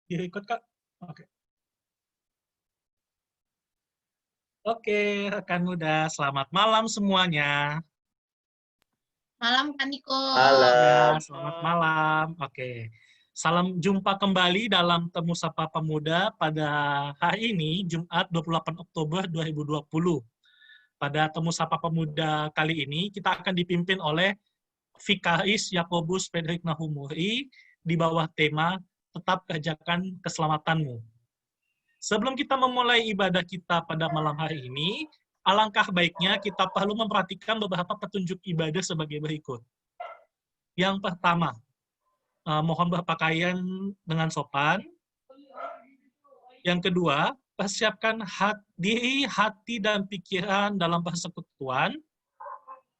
Ikut, Kak? Oke. Oke, rekan muda, selamat malam semuanya. Malam Kak Niko. Ya, selamat malam. Oke. Salam jumpa kembali dalam Temu Sapa Pemuda pada hari ini, Jumat 28 Oktober 2020. Pada Temu Sapa Pemuda kali ini, kita akan dipimpin oleh Vikaris Yakobus Frederick Nahumuri di bawah tema Tetap Kerjakan Keselamatanmu. Sebelum kita memulai ibadah kita pada malam hari ini, alangkah baiknya kita perlu memperhatikan beberapa petunjuk ibadah sebagai berikut. Yang pertama, mohon berpakaian dengan sopan. Yang kedua, persiapkan diri, hati, dan pikiran dalam persekutuan.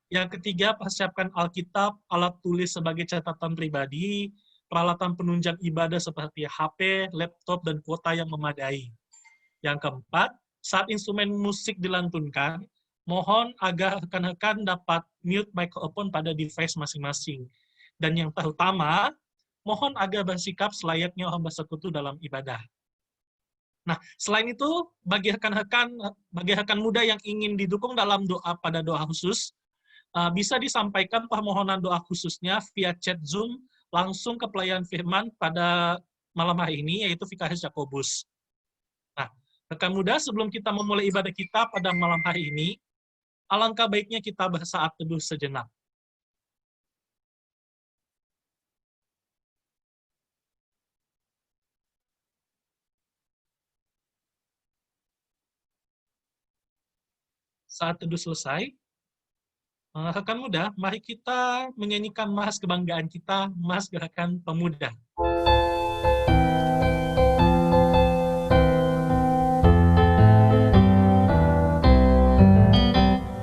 Yang ketiga, persiapkan Alkitab, alat tulis sebagai catatan pribadi, peralatan penunjang ibadah seperti HP, laptop, dan kuota yang memadai. Yang keempat, saat instrumen musik dilantunkan, mohon agar rekan-rekan dapat mute microphone pada device masing-masing. Dan yang terutama, mohon agar bersikap selayaknya orang bersekutu dalam ibadah. Nah, selain itu, bagi rekan muda yang ingin didukung dalam doa pada doa khusus, bisa disampaikan permohonan doa khususnya via chat Zoom langsung ke pelayan firman pada malam hari ini, yaitu Vikaris Yakobus. Nah, rekan muda, sebelum kita memulai ibadah kita pada malam hari ini, alangkah baiknya kita bersaat teduh sejenak. Saat teduh selesai, rekan muda, mari kita menyanyikan Mas kebanggaan kita, Mas Gerakan Pemuda.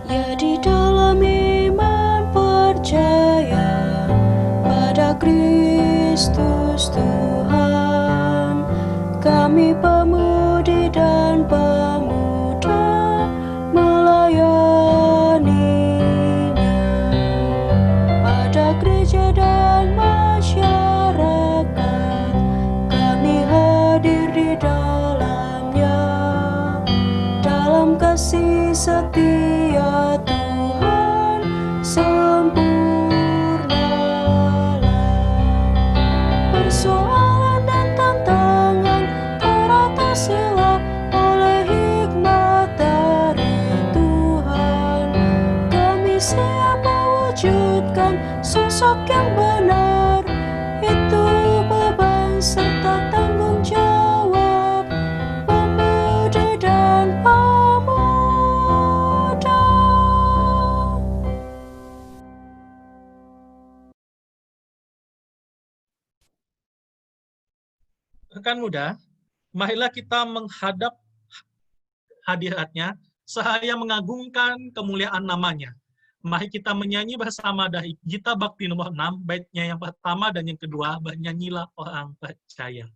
Ya di dalam iman percaya pada Kristus Tuhan, kami pemudi dan pemuda melayaninya. Pada gereja dan masyarakat, kami hadir di dalamnya. Dalam kasih setia Tuhan sempurnalah. Persoalan dan tantangan teratasilah oleh hikmat dari Tuhan. Kami siap mewujudkan sosok yang benar, itu beban serta tanggung jawab pemudi dan pemuda. Rekan muda, marilah kita menghadap hadiratnya sehaya mengagungkan kemuliaan namanya. Mari kita menyanyi bersama dari Gita Bakti nomor 6, baitnya yang pertama dan yang kedua, bernyanyilah orang percaya.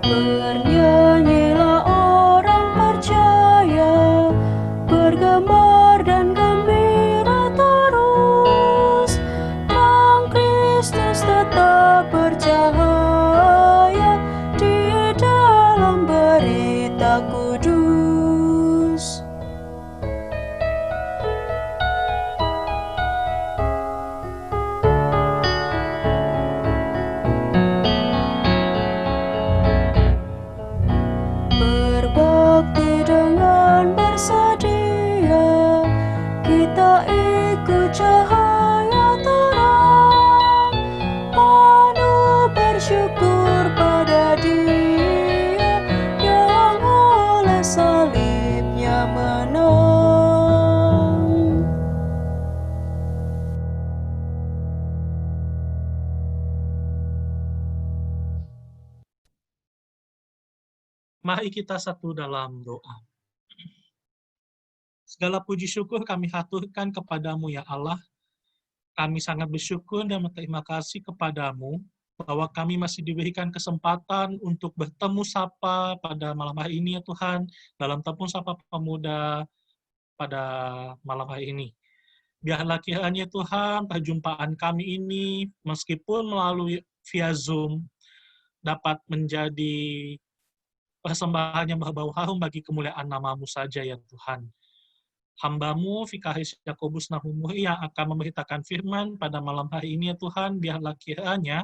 Bernyanyilah orang percaya, bergambar dan gembira terus. Terang Kristus tetap bercahaya di dalam berita kudus. Berbakti dengan bersedia, kita ikut cahaya terang. Penuh bersyukur pada Dia yang oleh salibnya menang. Mari kita satu dalam doa. Segala puji syukur kami haturkan kepadamu ya Allah, Kami sangat bersyukur dan berterima kasih kepadamu bahwa kami masih diberikan kesempatan untuk bertemu sapa pada malam hari ini ya Tuhan, dalam Tepung Sapa Pemuda pada malam hari ini. Biarlah kiranya Tuhan, perjumpaan kami ini, meskipun melalui via Zoom, dapat menjadi persembahan yang berbau harum bagi kemuliaan nama-Mu saja ya Tuhan. Hamba-Mu, Vikaris Yakobus Nahumuri, yang akan memberitakan firman pada malam hari ini ya Tuhan, biarlah kiranya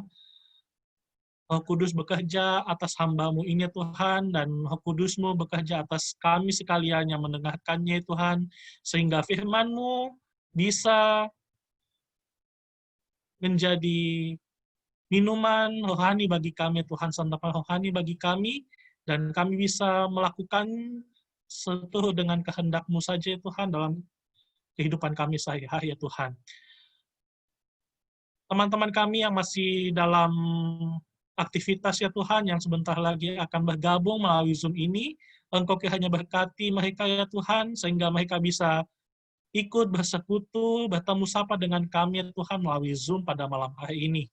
Roh Kudus bekerja atas hamba-Mu ini ya Tuhan, dan Roh Kudus-Mu bekerja atas kami sekalian yang mendengarkannya ya Tuhan, sehingga firman-Mu bisa menjadi minuman rohani bagi kami Tuhan, santapan rohani bagi kami, dan kami bisa melakukan seturut dengan kehendak-Mu saja ya Tuhan dalam kehidupan kami sehari-hari ya Tuhan. Teman-teman kami yang masih dalam aktivitas ya Tuhan, yang sebentar lagi akan bergabung melalui Zoom ini, Engkau kiranya berkati mereka ya Tuhan, sehingga mereka bisa ikut bersekutu, bertemu sapa dengan kami ya Tuhan melalui Zoom pada malam hari ini.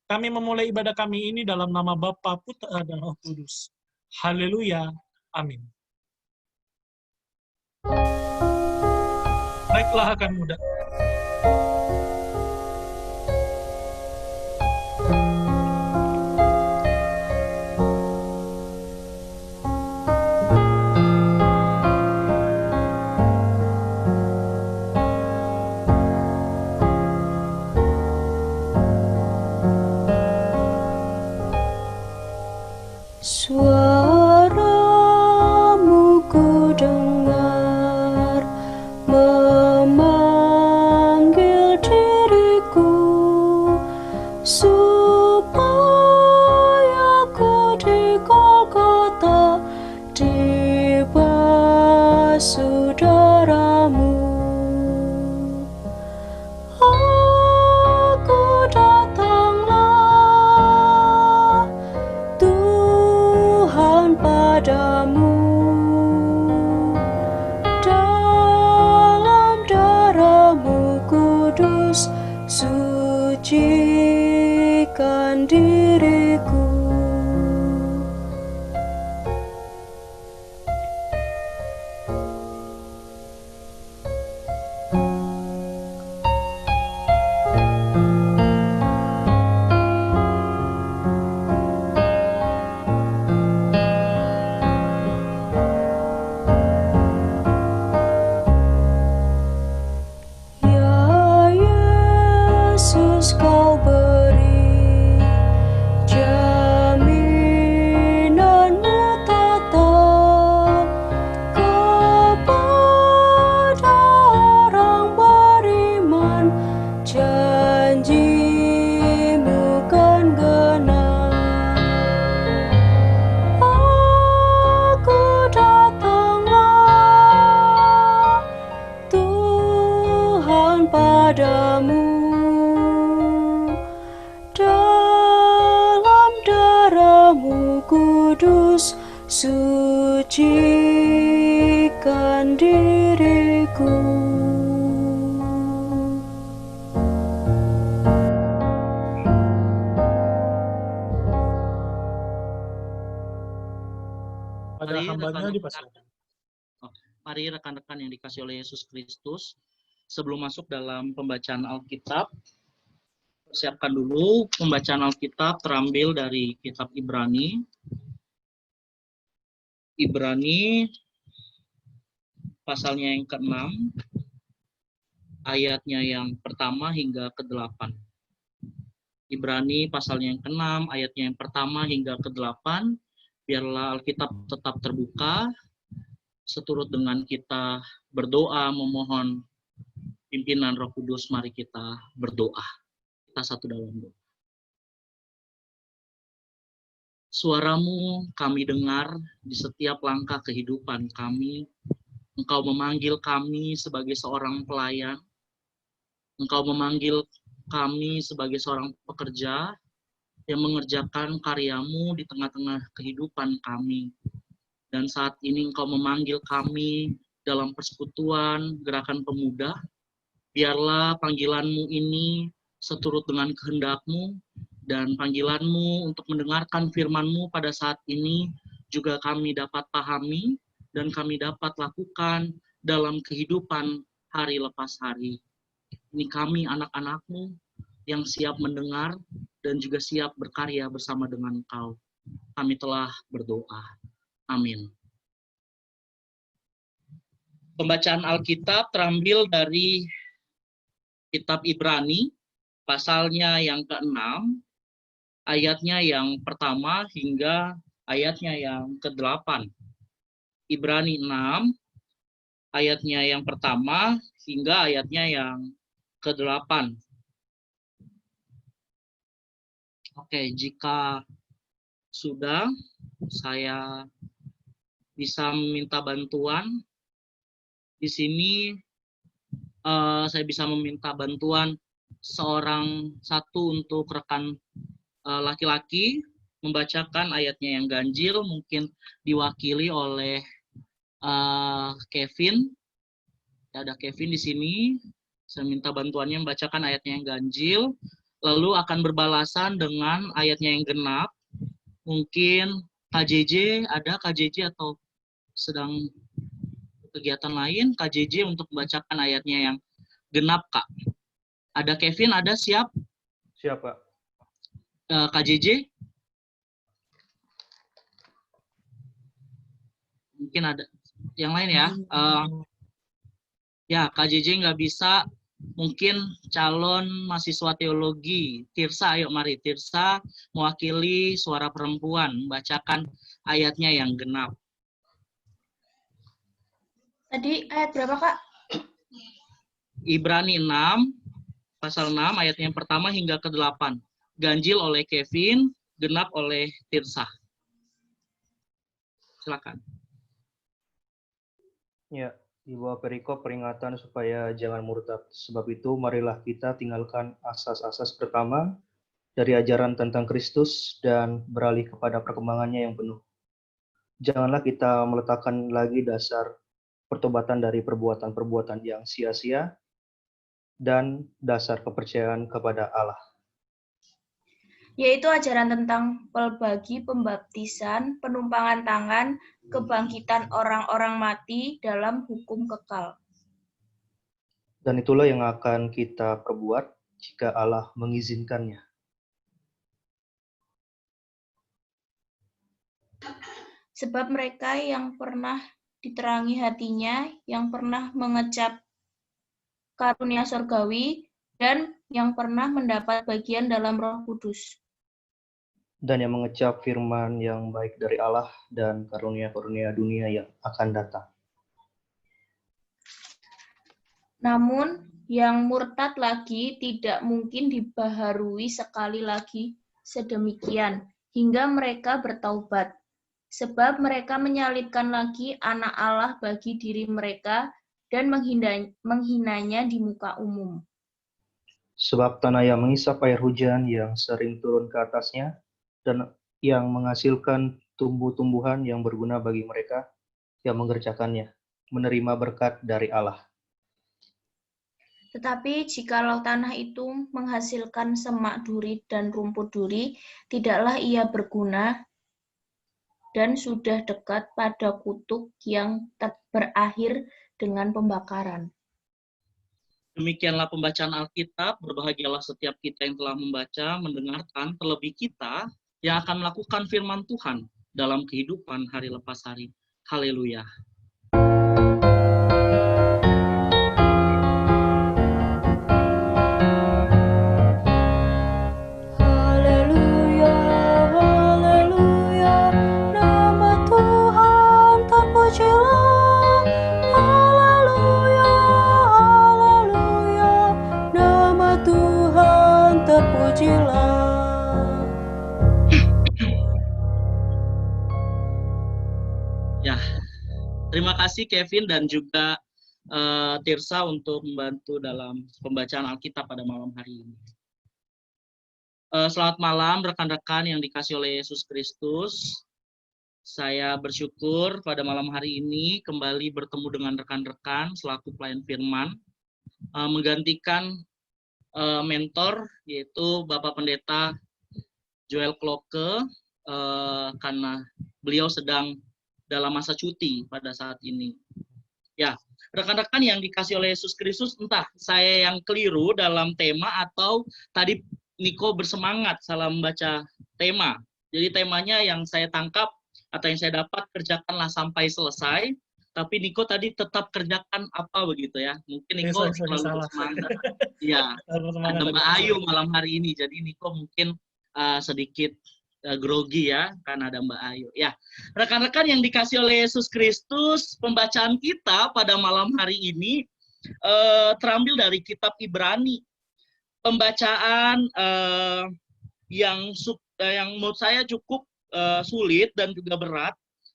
Kami memulai ibadah kami ini dalam nama Bapa, Putra, dan Roh Kudus. Haleluya. Amin. Baiklah akan muda. Suaramu ku dengar memanggil diriku supaya ku di Golgota dibasuh darah-Mu. Aku datanglah Tuhan padamu, dalam darah-Mu kudus sucikan diriku. Ya Yesus, Kau beri jaminan-Mu tetap kepada orang beriman, janji-Mu kan genap. Aku datanglah Tuhan padamu, dalam darah-Mu kudus sucikan diriku. Pada Mari hambanya rekan-rekan, dipersilakan. mari rekan-rekan yang dikasih oleh Yesus Kristus, sebelum masuk dalam pembacaan Alkitab, persiapkan dulu pembacaan Alkitab terambil dari kitab Ibrani. Ibrani pasalnya yang ke-6, ayatnya yang pertama hingga ke-8. Ibrani pasalnya yang ke-6, ayatnya yang pertama hingga ke-8. Biarlah Alkitab tetap terbuka, seturut dengan kita berdoa memohon pimpinan Roh Kudus. Mari kita berdoa. Kita satu dalam doa. Suara-Mu kami dengar di setiap langkah kehidupan kami. Engkau memanggil kami sebagai seorang pelayan. Engkau memanggil kami sebagai seorang pekerja yang mengerjakan karya-Mu di tengah-tengah kehidupan kami. Dan saat ini Engkau memanggil kami dalam persekutuan gerakan pemuda. Biarlah panggilanmu ini seturut dengan kehendak-Mu, dan panggilan-Mu untuk mendengarkan firman-Mu pada saat ini juga kami dapat pahami dan kami dapat lakukan dalam kehidupan hari lepas hari. Ini kami anak-anak-Mu yang siap mendengar dan juga siap berkarya bersama dengan Engkau. Kami telah berdoa. Amin. Pembacaan Alkitab terambil dari Kitab Ibrani, pasalnya yang ke-6, ayatnya yang pertama hingga ayatnya yang ke-8. Ibrani 6, ayatnya yang pertama hingga ayatnya yang ke-8. Oke, jika sudah, saya bisa meminta bantuan. Di sini saya bisa meminta bantuan satu untuk rekan laki-laki membacakan ayatnya yang ganjil, mungkin diwakili oleh Kevin. Ada Kevin di sini. Saya minta bantuannya membacakan ayatnya yang ganjil, lalu akan berbalasan dengan ayatnya yang genap. Mungkin KJJ, ada KJJ atau sedang kegiatan lain, KJJ untuk membacakan ayatnya yang genap, Kak. Ada Kevin, ada siap? Siap, Pak. KJJ? Mungkin ada yang lain ya. Ya, KJJ nggak bisa. Mungkin calon mahasiswa teologi. Tirsa, ayo mari. Tirsa mewakili suara perempuan, membacakan ayatnya yang genap. Tadi ayat berapa, Kak? Ibrani 6, pasal 6, ayatnya yang pertama hingga ke-8. Ganjil oleh Kevin, genap oleh Tirsa. Silakan. Ya, di bawah perikop peringatan supaya jangan murtad. Sebab itu, marilah kita tinggalkan asas-asas pertama dari ajaran tentang Kristus dan beralih kepada perkembangannya yang penuh. Janganlah kita meletakkan lagi dasar pertobatan dari perbuatan-perbuatan yang sia-sia dan dasar kepercayaan kepada Allah. Yaitu ajaran tentang pelbagi, pembaptisan, penumpangan tangan, kebangkitan orang-orang mati dalam hukum kekal. Dan itulah yang akan kita perbuat jika Allah mengizinkannya. Sebab mereka yang pernah diterangi hatinya, yang pernah mengecap karunia surgawi, dan yang pernah mendapat bagian dalam Roh Kudus. Dan yang mengecap firman yang baik dari Allah dan karunia-karunia dunia yang akan datang. Namun, yang murtad lagi tidak mungkin dibaharui sekali lagi sedemikian, hingga mereka bertaubat. Sebab mereka menyalibkan lagi anak Allah bagi diri mereka dan menghinanya di muka umum. Sebab tanah yang mengisap air hujan yang sering turun ke atasnya dan yang menghasilkan tumbuh-tumbuhan yang berguna bagi mereka yang mengerjakannya, menerima berkat dari Allah. Tetapi jikalau tanah itu menghasilkan semak duri dan rumput duri, tidaklah ia berguna dan sudah dekat pada kutuk yang berakhir dengan pembakaran. Demikianlah pembacaan Alkitab. Berbahagialah setiap kita yang telah membaca, mendengarkan, terlebih kita yang akan melakukan firman Tuhan dalam kehidupan hari lepas hari. Haleluya. Haleluya, haleluya, nama Tuhan terpujilah. Haleluya, haleluya, nama Tuhan terpujilah. Ya, terima kasih Kevin dan juga Tirsa untuk membantu dalam pembacaan Alkitab pada malam hari ini. Selamat malam rekan-rekan yang dikasih oleh Yesus Kristus. Saya bersyukur pada malam hari ini kembali bertemu dengan rekan-rekan selaku pelayan firman. menggantikan mentor, yaitu Bapak Pendeta Joel Kloke, karena beliau sedang dalam masa cuti pada saat ini. Ya, rekan-rekan yang dikasih oleh Yesus Kristus, entah saya yang keliru dalam tema atau tadi Niko bersemangat salah membaca tema. Jadi temanya yang saya tangkap atau yang saya dapat, kerjakanlah sampai selesai. Tapi Niko tadi tetap kerjakan apa begitu ya. Mungkin Niko selalu bersemangat. Iya, ada Mbak Ayu malam hari ini. Jadi Niko mungkin sedikit grogi ya, karena ada Mbak Ayu. Ya, rekan-rekan yang dikasih oleh Yesus Kristus, pembacaan kita pada malam hari ini terambil dari kitab Ibrani. Pembacaan yang menurut saya cukup sulit dan juga berat,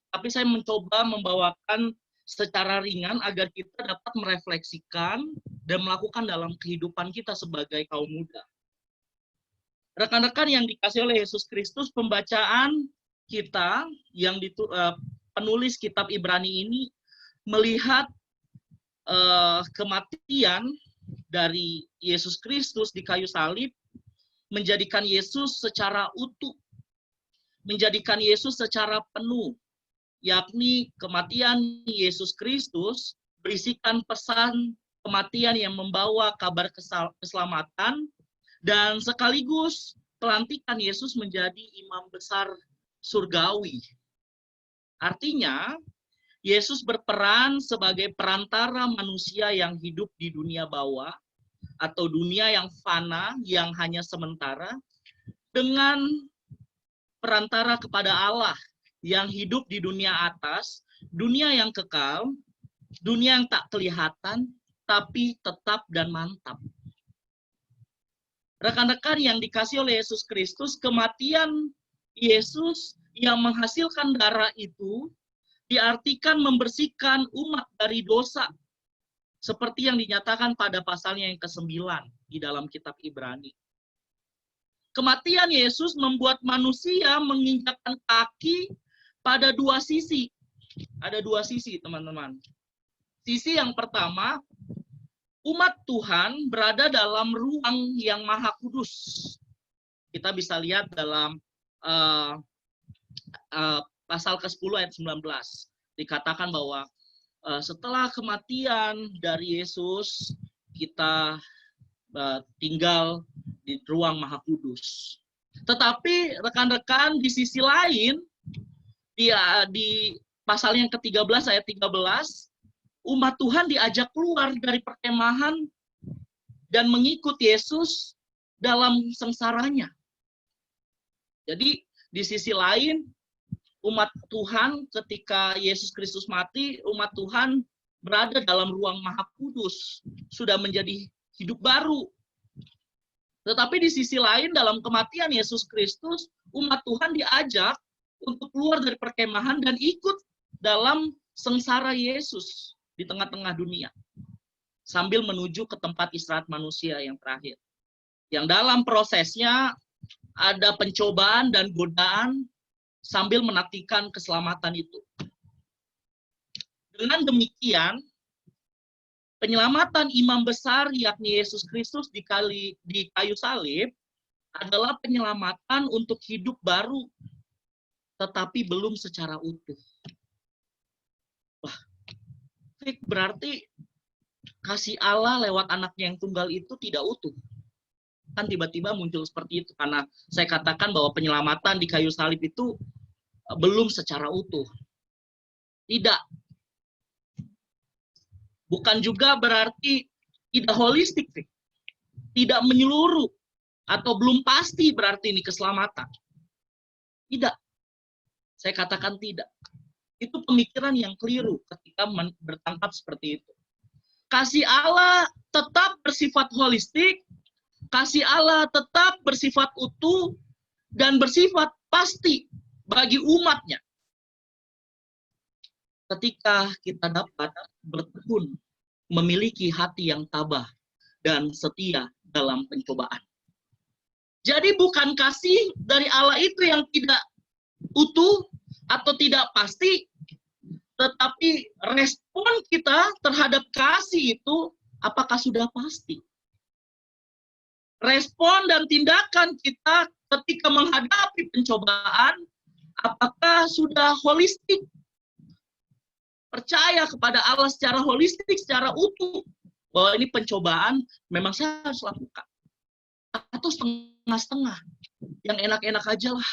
tapi saya mencoba membawakan secara ringan agar kita dapat merefleksikan dan melakukan dalam kehidupan kita sebagai kaum muda. Rekan-rekan yang dikasih oleh Yesus Kristus, pembacaan kita yang penulis kitab Ibrani ini melihat kematian dari Yesus Kristus di kayu salib, menjadikan Yesus secara utuh, menjadikan Yesus secara penuh, yakni kematian Yesus Kristus berisikan pesan kematian yang membawa kabar keselamatan dan sekaligus pelantikan Yesus menjadi imam besar surgawi. Artinya, Yesus berperan sebagai perantara manusia yang hidup di dunia bawah atau dunia yang fana, yang hanya sementara, dengan perantara kepada Allah yang hidup di dunia atas, dunia yang kekal, dunia yang tak kelihatan, tapi tetap dan mantap. Rekan-rekan yang dikasih oleh Yesus Kristus, kematian Yesus yang menghasilkan darah itu diartikan membersihkan umat dari dosa, seperti yang dinyatakan pada pasalnya yang ke-9 di dalam kitab Ibrani. Kematian Yesus membuat manusia menginjakkan kaki pada dua sisi. Ada dua sisi, teman-teman. Sisi yang pertama, umat Tuhan berada dalam ruang yang maha kudus. Kita bisa lihat dalam pasal ke-10 ayat 19. Dikatakan bahwa setelah kematian dari Yesus, kita tinggal di ruang maha kudus. Tetapi rekan-rekan, di sisi lain, di pasal yang ke-13 ayat 13, umat Tuhan diajak keluar dari perkemahan dan mengikut Yesus dalam sengsaranya. Jadi di sisi lain, umat Tuhan ketika Yesus Kristus mati, umat Tuhan berada dalam ruang maha kudus, sudah menjadi hidup baru. Tetapi di sisi lain, dalam kematian Yesus Kristus, umat Tuhan diajak untuk keluar dari perkemahan dan ikut dalam sengsara Yesus di tengah-tengah dunia, sambil menuju ke tempat istirahat manusia yang terakhir. Yang dalam prosesnya ada pencobaan dan godaan sambil menantikan keselamatan itu. Dengan demikian, penyelamatan imam besar yakni Yesus Kristus di kayu salib adalah penyelamatan untuk hidup baru, tetapi belum secara utuh. Wah, berarti kasih Allah lewat anaknya yang tunggal itu tidak utuh. Kan tiba-tiba muncul seperti itu, karena saya katakan bahwa penyelamatan di kayu salib itu belum secara utuh. Tidak. Bukan juga berarti tidak holistik, tidak menyeluruh, atau belum pasti berarti ini keselamatan. Tidak. Saya katakan tidak. Itu pemikiran yang keliru ketika bertangkap seperti itu. Kasih Allah tetap bersifat holistik, kasih Allah tetap bersifat utuh, dan bersifat pasti bagi umatnya. Ketika kita dapat bertekun, memiliki hati yang tabah dan setia dalam pencobaan. Jadi bukan kasih dari Allah itu yang tidak utuh atau tidak pasti, tetapi respon kita terhadap kasih itu Apakah sudah pasti? Respon dan tindakan kita ketika menghadapi pencobaan, apakah sudah holistik? Percaya kepada Allah secara holistik, secara utuh, bahwa ini pencobaan memang saya harus lakukan. Atau setengah-setengah, yang enak-enak aja lah.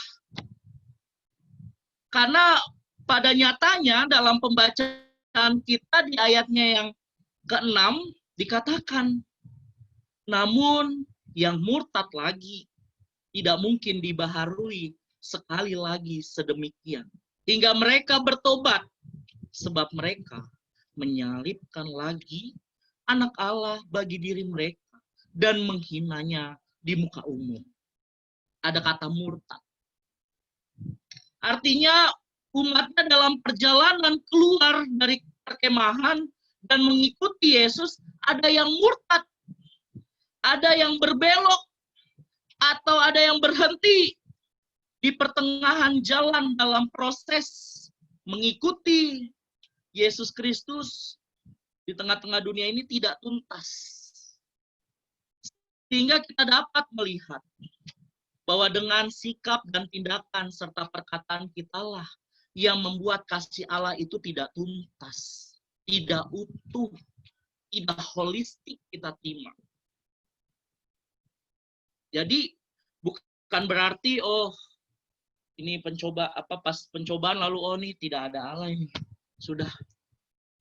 Karena pada nyatanya dalam pembacaan kita di ayatnya yang ke-6 dikatakan, namun yang murtad lagi tidak mungkin dibaharui sekali lagi sedemikian. Hingga mereka bertobat, sebab mereka menyalibkan lagi anak Allah bagi diri mereka dan menghinanya di muka umum. Ada kata murtad. Artinya umatnya dalam perjalanan keluar dari perkemahan dan mengikuti Yesus, ada yang murtad, ada yang berbelok, atau ada yang berhenti di pertengahan jalan dalam proses mengikuti Yesus Kristus di tengah-tengah dunia ini tidak tuntas. Sehingga kita dapat melihat bahwa dengan sikap dan tindakan serta perkataan kitalah yang membuat kasih Allah itu tidak tuntas, tidak utuh, tidak holistik kita terima. Jadi bukan berarti ini pas pencobaan lalu ini tidak ada Allah ini. Sudah,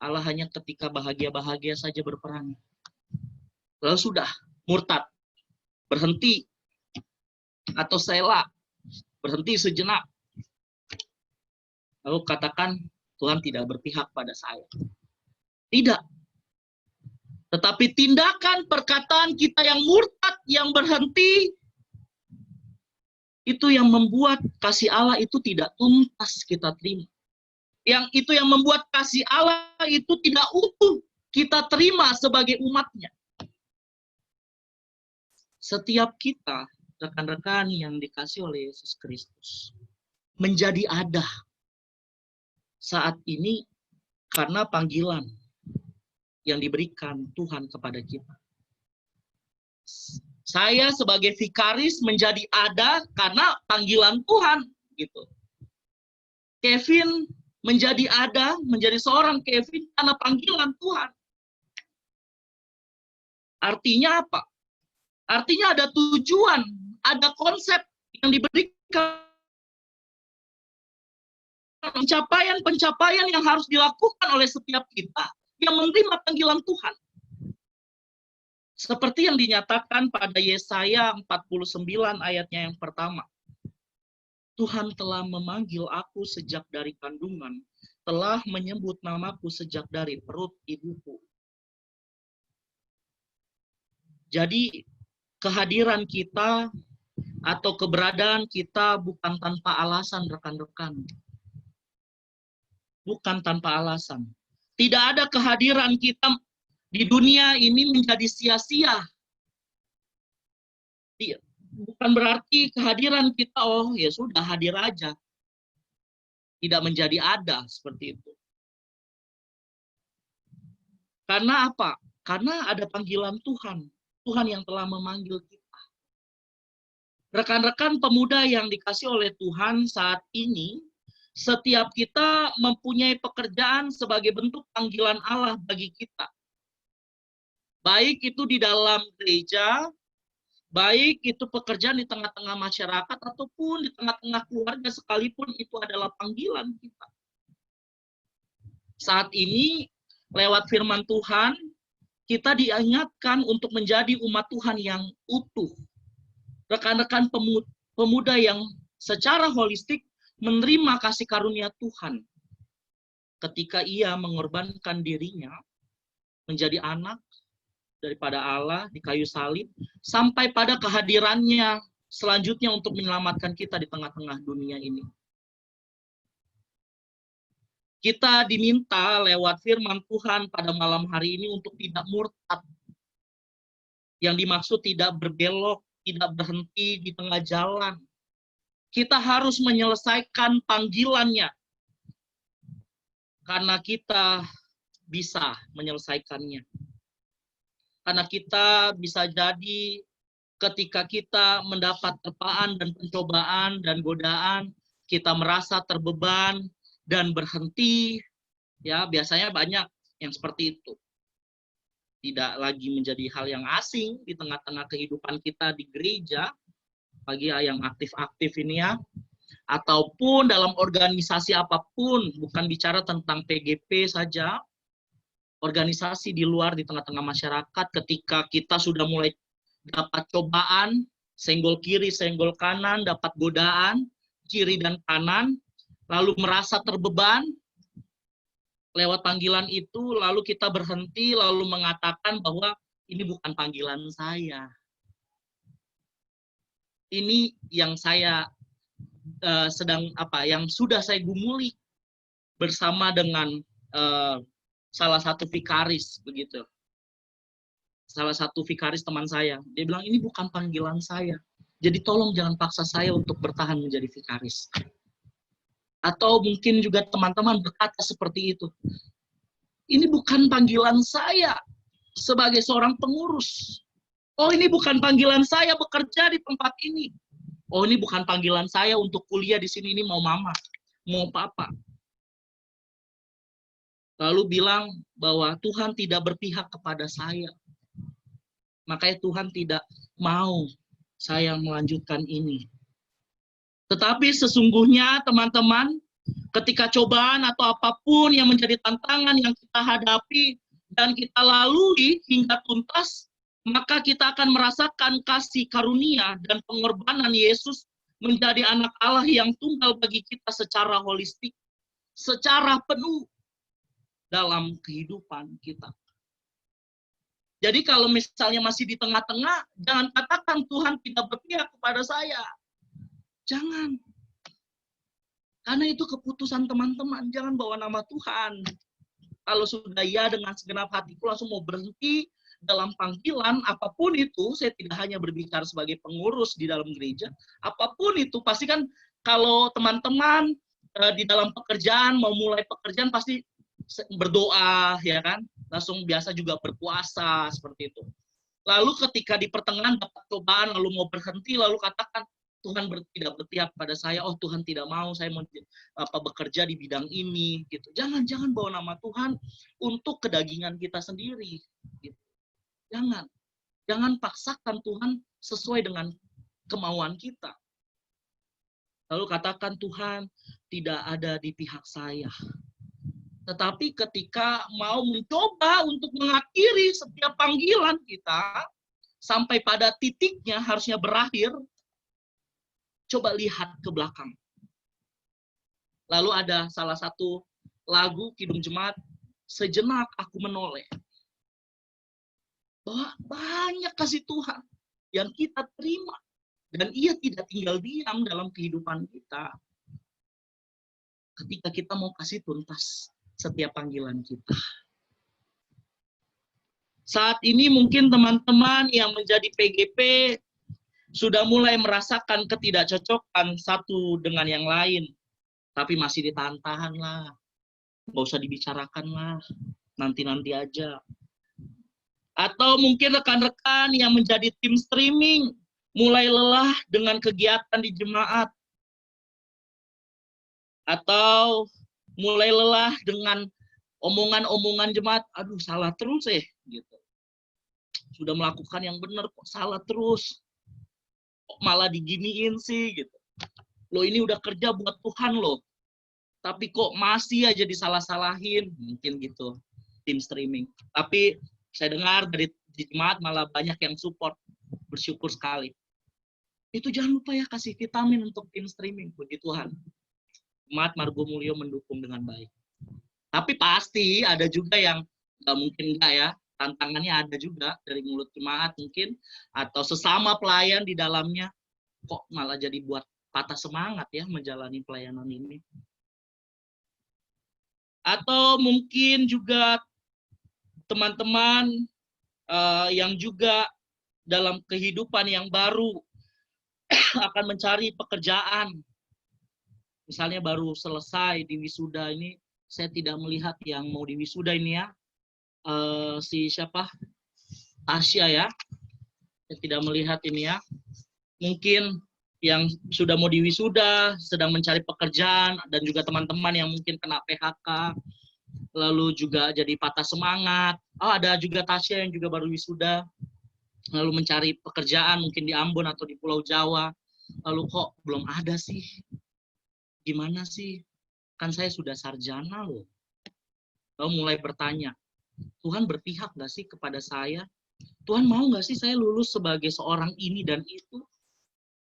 Allah hanya ketika bahagia-bahagia saja berperan. Lalu sudah, murtad, berhenti, atau sela, berhenti sejenak. Lalu katakan, Tuhan tidak berpihak pada saya. Tidak. Tetapi tindakan perkataan kita yang murtad, yang berhenti, itu yang membuat kasih Allah itu tidak tuntas kita terima. Yang itu yang membuat kasih Allah itu tidak utuh kita terima sebagai umatnya. Setiap kita, rekan-rekan yang dikasih oleh Yesus Kristus, menjadi ada saat ini karena panggilan yang diberikan Tuhan kepada kita. Saya sebagai vikaris menjadi ada karena panggilan Tuhan, gitu. Kevin menjadi ada, menjadi seorang Kevin karena panggilan Tuhan. Artinya apa? Artinya ada tujuan, ada konsep yang diberikan, pencapaian-pencapaian yang harus dilakukan oleh setiap kita yang menerima panggilan Tuhan. Seperti yang dinyatakan pada Yesaya 49 ayatnya yang pertama. Tuhan telah memanggil aku sejak dari kandungan, telah menyebut namaku sejak dari perut ibuku. Jadi kehadiran kita atau keberadaan kita bukan tanpa alasan, rekan-rekan. Bukan tanpa alasan. Tidak ada kehadiran kita di dunia ini menjadi sia-sia. Bukan berarti kehadiran kita, ya sudah hadir aja. Tidak menjadi ada seperti itu. Karena apa? Karena ada panggilan Tuhan. Tuhan yang telah memanggil kita. Rekan-rekan pemuda yang dikasih oleh Tuhan saat ini, setiap kita mempunyai pekerjaan sebagai bentuk panggilan Allah bagi kita. Baik itu di dalam gereja, baik itu pekerjaan di tengah-tengah masyarakat, ataupun di tengah-tengah keluarga sekalipun itu adalah panggilan kita. Saat ini, lewat firman Tuhan, kita diingatkan untuk menjadi umat Tuhan yang utuh. Rekan-rekan pemuda yang secara holistik menerima kasih karunia Tuhan. Ketika ia mengorbankan dirinya, menjadi anak daripada Allah di kayu salib, sampai pada kehadirannya selanjutnya untuk menyelamatkan kita di tengah-tengah dunia ini. Kita diminta lewat firman Tuhan pada malam hari ini untuk tidak murtad. Yang dimaksud tidak berbelok, tidak berhenti di tengah jalan. Kita harus menyelesaikan panggilannya. Karena kita bisa menyelesaikannya. Karena kita bisa jadi ketika kita mendapat terpaan dan pencobaan dan godaan, kita merasa terbeban dan berhenti. Ya, biasanya banyak yang seperti itu. Tidak lagi menjadi hal yang asing di tengah-tengah kehidupan kita di gereja, bagi yang aktif-aktif ini ya, ataupun dalam organisasi apapun, bukan bicara tentang PGP saja, organisasi di luar di tengah-tengah masyarakat, ketika kita sudah mulai dapat cobaan, senggol kiri, senggol kanan, dapat godaan, kiri dan kanan, lalu merasa terbeban, lewat panggilan itu, lalu kita berhenti, lalu mengatakan bahwa ini bukan panggilan saya. Ini yang saya yang sudah saya gumuli bersama dengan salah satu vikaris begitu. Salah satu vikaris teman saya, dia bilang ini bukan panggilan saya. Jadi tolong jangan paksa saya untuk bertahan menjadi vikaris. Atau mungkin juga teman-teman berkata seperti itu. Ini bukan panggilan saya sebagai seorang pengurus. Oh, ini bukan panggilan saya bekerja di tempat ini. Oh, ini bukan panggilan saya untuk kuliah di sini, ini mau mama, mau papa. Lalu bilang bahwa Tuhan tidak berpihak kepada saya. Makanya Tuhan tidak mau saya melanjutkan ini. Tetapi sesungguhnya teman-teman, ketika cobaan atau apapun yang menjadi tantangan yang kita hadapi dan kita lalui hingga tuntas, maka kita akan merasakan kasih karunia dan pengorbanan Yesus menjadi anak Allah yang tunggal bagi kita secara holistik, secara penuh dalam kehidupan kita. Jadi kalau misalnya masih di tengah-tengah, jangan katakan Tuhan tidak berpihak kepada saya. Jangan. Karena itu keputusan teman-teman, jangan bawa nama Tuhan. Kalau sudah ya dengan segenap hatiku langsung mau berhenti dalam panggilan, apapun itu, saya tidak hanya berbicara sebagai pengurus di dalam gereja, apapun itu, pasti kan kalau teman-teman di dalam pekerjaan, mau mulai pekerjaan pasti berdoa, ya kan? Langsung biasa juga berpuasa, seperti itu. Lalu ketika di pertengahan dapat cobaan, lalu mau berhenti, lalu katakan, Tuhan tidak berpihak pada saya, oh Tuhan tidak mau saya mau bekerja di bidang ini, gitu. Jangan bawa nama Tuhan untuk kedagingan kita sendiri. Gitu. Jangan paksakan Tuhan sesuai dengan kemauan kita. Lalu katakan Tuhan tidak ada di pihak saya. Tetapi ketika mau mencoba untuk mengakhiri setiap panggilan kita, sampai pada titiknya harusnya berakhir, coba lihat ke belakang. Lalu ada salah satu lagu Kidung Jemaat, sejenak aku menoleh. Bahwa banyak kasih Tuhan yang kita terima. Dan ia tidak tinggal diam dalam kehidupan kita. Ketika kita mau kasih tuntas setiap panggilan kita. Saat ini mungkin teman-teman yang menjadi PGP sudah mulai merasakan ketidakcocokan satu dengan yang lain. Tapi masih ditahan-tahan lah. Nggak usah dibicarakan lah. Nanti-nanti aja. Atau mungkin rekan-rekan yang menjadi tim streaming mulai lelah dengan kegiatan di jemaat. Atau mulai lelah dengan omongan-omongan jemaat, aduh salah terus gitu. Sudah melakukan yang benar kok salah terus. Kok malah diginiin sih gitu. Loh ini udah kerja buat Tuhan loh. Tapi kok masih aja disalah-salahin, mungkin gitu tim streaming. Tapi saya dengar dari jemaat malah banyak yang support, bersyukur sekali. Itu jangan lupa ya kasih vitamin untuk tim streaming, puji Tuhan. Jemaat Margo Mulyo mendukung dengan baik. Tapi pasti ada juga yang nggak mungkin enggak ya, tantangannya ada juga dari mulut jemaat mungkin, atau sesama pelayan di dalamnya, kok malah jadi buat patah semangat ya menjalani pelayanan ini. Atau mungkin juga teman-teman yang juga dalam kehidupan yang baru akan mencari pekerjaan. Misalnya baru selesai di wisuda ini, saya tidak melihat yang mau di wisuda ini ya. Si siapa? Tasya ya. Saya tidak melihat ini ya. Mungkin yang sudah mau diwisuda, sedang mencari pekerjaan, dan juga teman-teman yang mungkin kena PHK, lalu juga jadi patah semangat. Oh, ada juga Tasya yang juga baru wisuda, lalu mencari pekerjaan mungkin di Ambon atau di Pulau Jawa. Lalu kok belum ada sih? Gimana sih? Kan saya sudah sarjana loh. Lalu mulai bertanya, Tuhan berpihak nggak sih kepada saya? Tuhan mau nggak sih saya lulus sebagai seorang ini dan itu?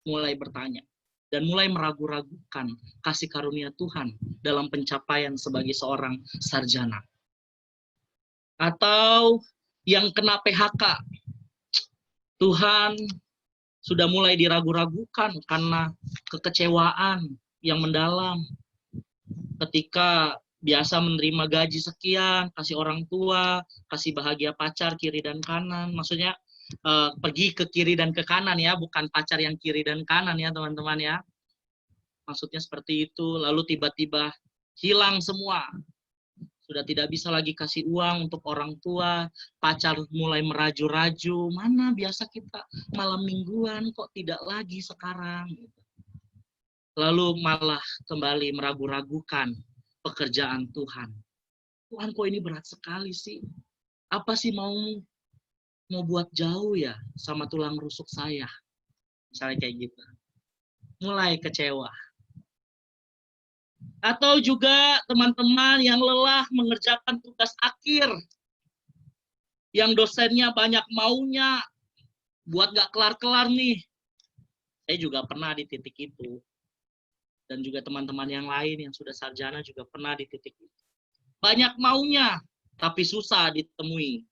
Mulai bertanya. Dan mulai meragu-ragukan kasih karunia Tuhan dalam pencapaian sebagai seorang sarjana. Atau yang kena PHK. Tuhan sudah mulai diragu-ragukan karena kekecewaan yang mendalam. Ketika biasa menerima gaji sekian, kasih orang tua, kasih bahagia pacar kiri dan kanan. Maksudnya pergi ke kiri dan ke kanan ya, bukan pacar yang kiri dan kanan ya teman-teman ya. Maksudnya seperti itu, lalu tiba-tiba hilang semua. Sudah tidak bisa lagi kasih uang untuk orang tua, pacar mulai meraju-raju, mana biasa kita malam mingguan kok tidak lagi sekarang. Lalu malah kembali meragu-ragukan pekerjaan Tuhan. Tuhan kok ini berat sekali sih? Apa sih mau buat jauh ya sama tulang rusuk saya? Misalnya kayak gitu. Mulai kecewa. Atau juga teman-teman yang lelah mengerjakan tugas akhir. Yang dosennya banyak maunya, buat gak kelar-kelar nih. Saya juga pernah di titik itu. Dan juga teman-teman yang lain yang sudah sarjana juga pernah di titik itu. Banyak maunya, tapi susah ditemui.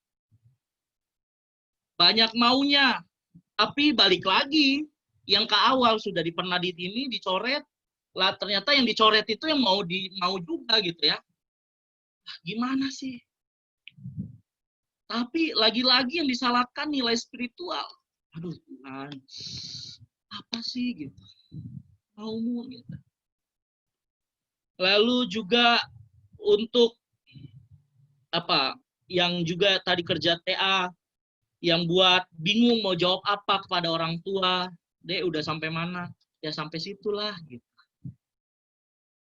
Banyak maunya, tapi balik lagi. Yang ke awal sudah pernah di sini, dicoret. Lah ternyata yang dicoret itu yang mau juga gitu ya. Gimana sih? Tapi lagi-lagi yang disalahkan nilai spiritual. Aduh Tuhan, apa sih gitu? Maumu gitu. Lalu juga untuk apa yang juga tadi kerja TA yang buat bingung mau jawab apa kepada orang tua, Dek udah sampai mana? Ya sampai situlah gitu.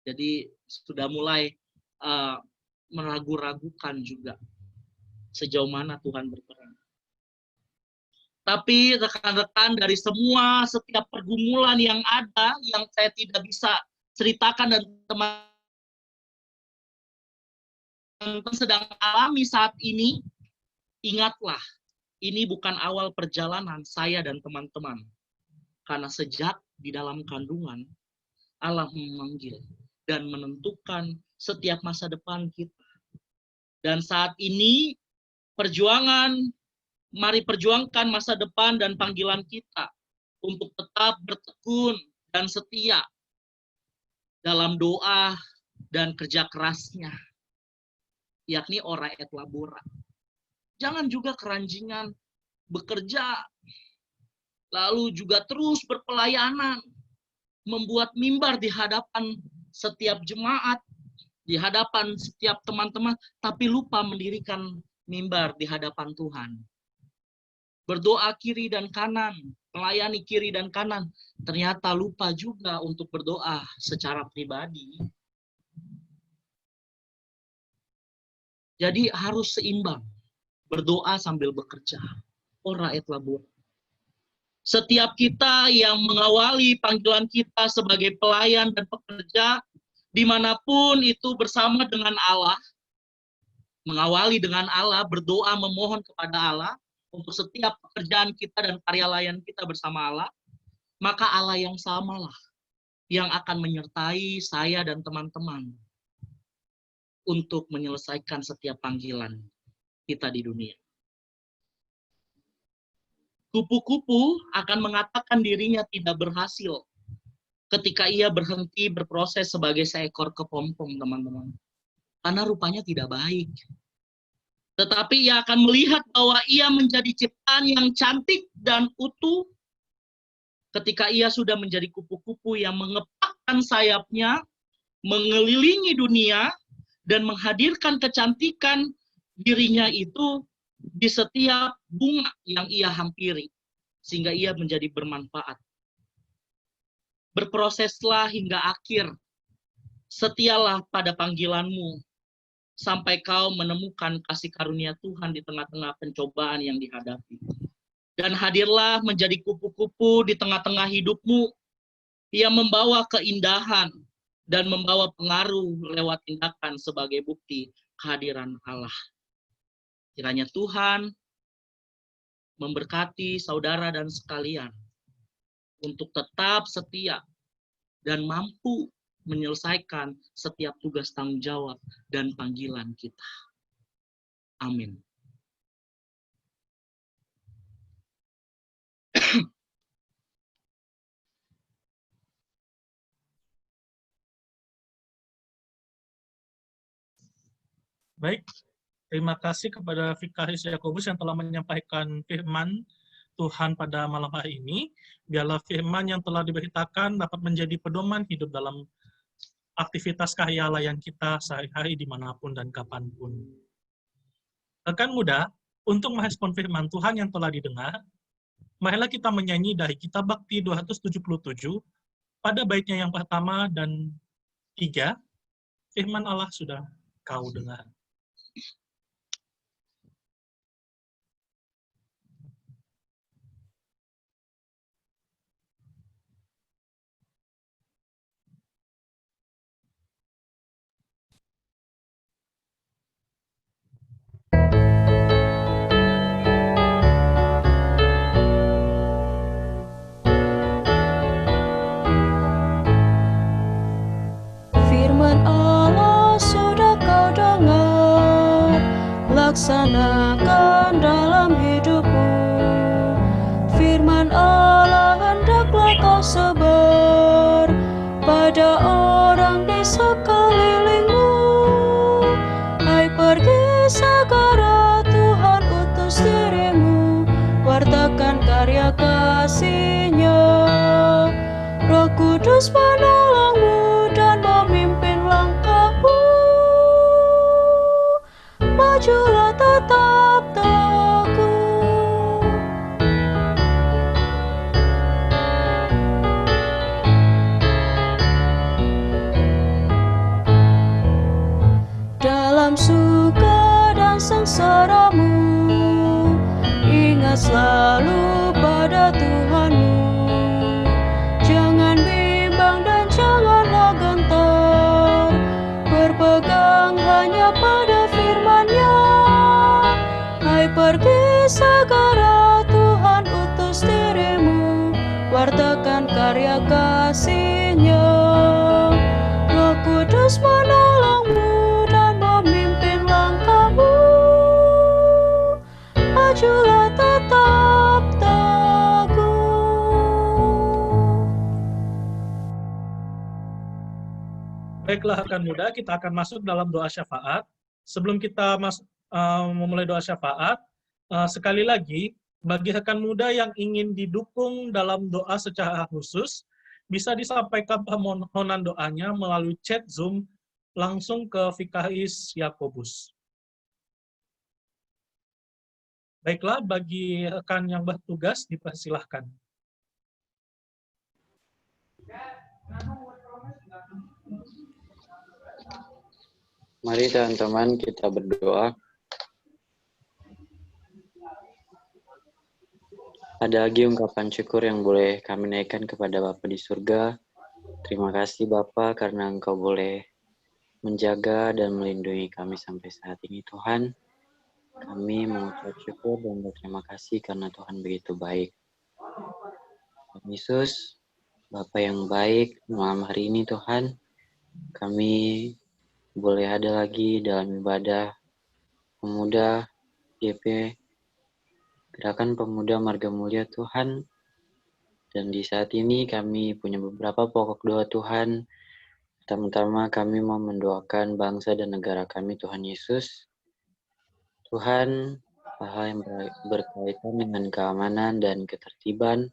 Jadi sudah mulai meragu-ragukan juga sejauh mana Tuhan berperan. Tapi rekan-rekan dari semua setiap pergumulan yang ada yang saya tidak bisa ceritakan dan teman-teman sedang alami saat ini, ingatlah, ini bukan awal perjalanan saya dan teman-teman. Karena sejak di dalam kandungan, Allah memanggil dan menentukan setiap masa depan kita. Dan saat ini, mari perjuangkan masa depan dan panggilan kita untuk tetap bertekun dan setia dalam doa dan kerja kerasnya, yakni ora et labora. Jangan juga keranjingan bekerja, lalu juga terus berpelayanan, membuat mimbar di hadapan setiap jemaat, di hadapan setiap teman-teman, tapi lupa mendirikan mimbar di hadapan Tuhan. Berdoa kiri dan kanan, melayani kiri dan kanan, ternyata lupa juga untuk berdoa secara pribadi. Jadi harus seimbang, berdoa sambil bekerja. Ora et labora. Setiap kita yang mengawali panggilan kita sebagai pelayan dan pekerja, dimanapun itu bersama dengan Allah, mengawali dengan Allah, berdoa memohon kepada Allah, untuk setiap pekerjaan kita dan karya layan kita bersama Allah, maka Allah yang samalah yang akan menyertai saya dan teman-teman untuk menyelesaikan setiap panggilan kita di dunia. Kupu-kupu akan mengatakan dirinya tidak berhasil ketika ia berhenti berproses sebagai seekor kepompong, teman-teman. Karena rupanya tidak baik. Tetapi ia akan melihat bahwa ia menjadi ciptaan yang cantik dan utuh ketika ia sudah menjadi kupu-kupu yang mengepakkan sayapnya, mengelilingi dunia, dan menghadirkan kecantikan dirinya itu di setiap bunga yang ia hampiri, sehingga ia menjadi bermanfaat. Berproseslah hingga akhir, setialah pada panggilanmu, sampai kau menemukan kasih karunia Tuhan di tengah-tengah pencobaan yang dihadapi. Dan hadirlah menjadi kupu-kupu di tengah-tengah hidupmu, yang membawa keindahan dan membawa pengaruh lewat tindakan sebagai bukti kehadiran Allah. Kiranya Tuhan memberkati saudara dan sekalian untuk tetap setia dan mampu menyelesaikan setiap tugas tanggung jawab dan panggilan kita. Amin. Baik, terima kasih kepada Vikaris Yakobus yang telah menyampaikan firman Tuhan pada malam hari ini. Biarlah firman yang telah diberitakan dapat menjadi pedoman hidup dalam aktivitas karya layan kita sehari-hari dimanapun dan kapanpun. Rekan muda, untuk merespon firman Tuhan yang telah didengar, marilah kita menyanyi dari Kitab Bakti 277 pada baitnya yang pertama dan 3, firman Allah sudah kau dengar. Firman Allah sudah kau dengar, laksanakan dalam hidupmu. Firman Allah hendaklah kau sebar pada orang di sekelilingmu. Hai, pergi segera, Tuhan utus dirimu, wartakan karya kasih-Nya. Roh Kudus menolongmu dan memimpin langkahmu. Majulah tetap teguh. Dalam suka dan sengsaramu, ingat selalu pada Tuhanmu. Jangan bimbang dan janganlah gentar, berpegang hanya pada firman-Nya. Hai, pergi segera, Tuhan utus dirimu, wartakan karya kasih-Nya. Roh Kudus menolongmu dan memimpin langkahmu. Majulah tetap teguh. Baiklah rekan muda, kita akan masuk dalam doa syafaat. Sebelum kita memulai doa syafaat, sekali lagi, bagi rekan muda yang ingin didukung dalam doa secara khusus, bisa disampaikan permohonan doanya melalui chat Zoom langsung ke Vikaris Yakobus. Baiklah, bagi rekan yang bertugas, dipersilahkan. Mari teman-teman kita berdoa. Ada lagi ungkapan syukur yang boleh kami naikkan kepada Bapa di surga. Terima kasih Bapa karena Engkau boleh menjaga dan melindungi kami sampai saat ini Tuhan. Kami mengucap syukur dan berterima kasih karena Tuhan begitu baik. Tuhan Yesus, Bapa yang baik, malam hari ini Tuhan, kami boleh ada lagi dalam ibadah pemuda GP, Gerakan Pemuda Marga Mulia Tuhan. Dan di saat ini kami punya beberapa pokok doa Tuhan. Pertama-tama kami mau mendoakan bangsa dan negara kami Tuhan Yesus. Tuhan, hal yang berkaitan dengan keamanan dan ketertiban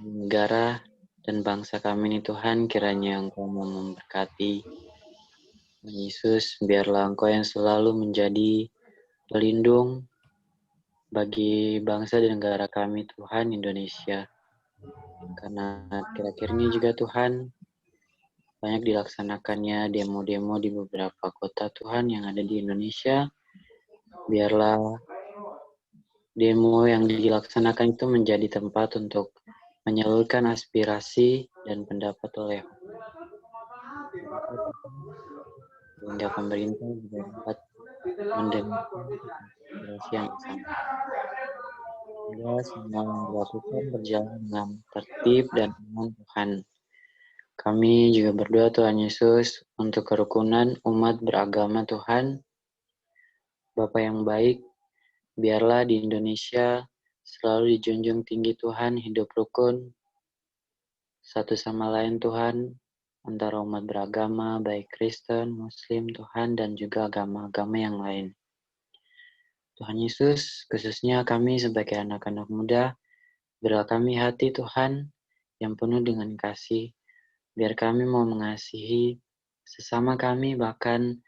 negara dan bangsa kami ini Tuhan, kiranya Engkau mau memberkati. Yesus, biarlah Engkau yang selalu menjadi pelindung bagi bangsa dan negara kami Tuhan Indonesia. Karena akhir-akhir ini juga Tuhan banyak dilaksanakannya demo-demo di beberapa kota Tuhan yang ada di Indonesia. Biarlah demo yang dilaksanakan itu menjadi tempat untuk menyalurkan aspirasi dan pendapat oleh sehingga pemerintah juga dapat mendengarkan aspirasi yang sama. Sehingga semua yang dilakukan berjalan dengan tertib dan aman Tuhan. Kami juga berdoa Tuhan Yesus untuk kerukunan umat beragama Tuhan. Bapa yang baik, biarlah di Indonesia selalu dijunjung tinggi Tuhan, hidup rukun, satu sama lain Tuhan, antara umat beragama, baik Kristen, Muslim Tuhan, dan juga agama-agama yang lain. Tuhan Yesus, khususnya kami sebagai anak-anak muda, berilah kami hati Tuhan yang penuh dengan kasih, biar kami mau mengasihi sesama kami, bahkan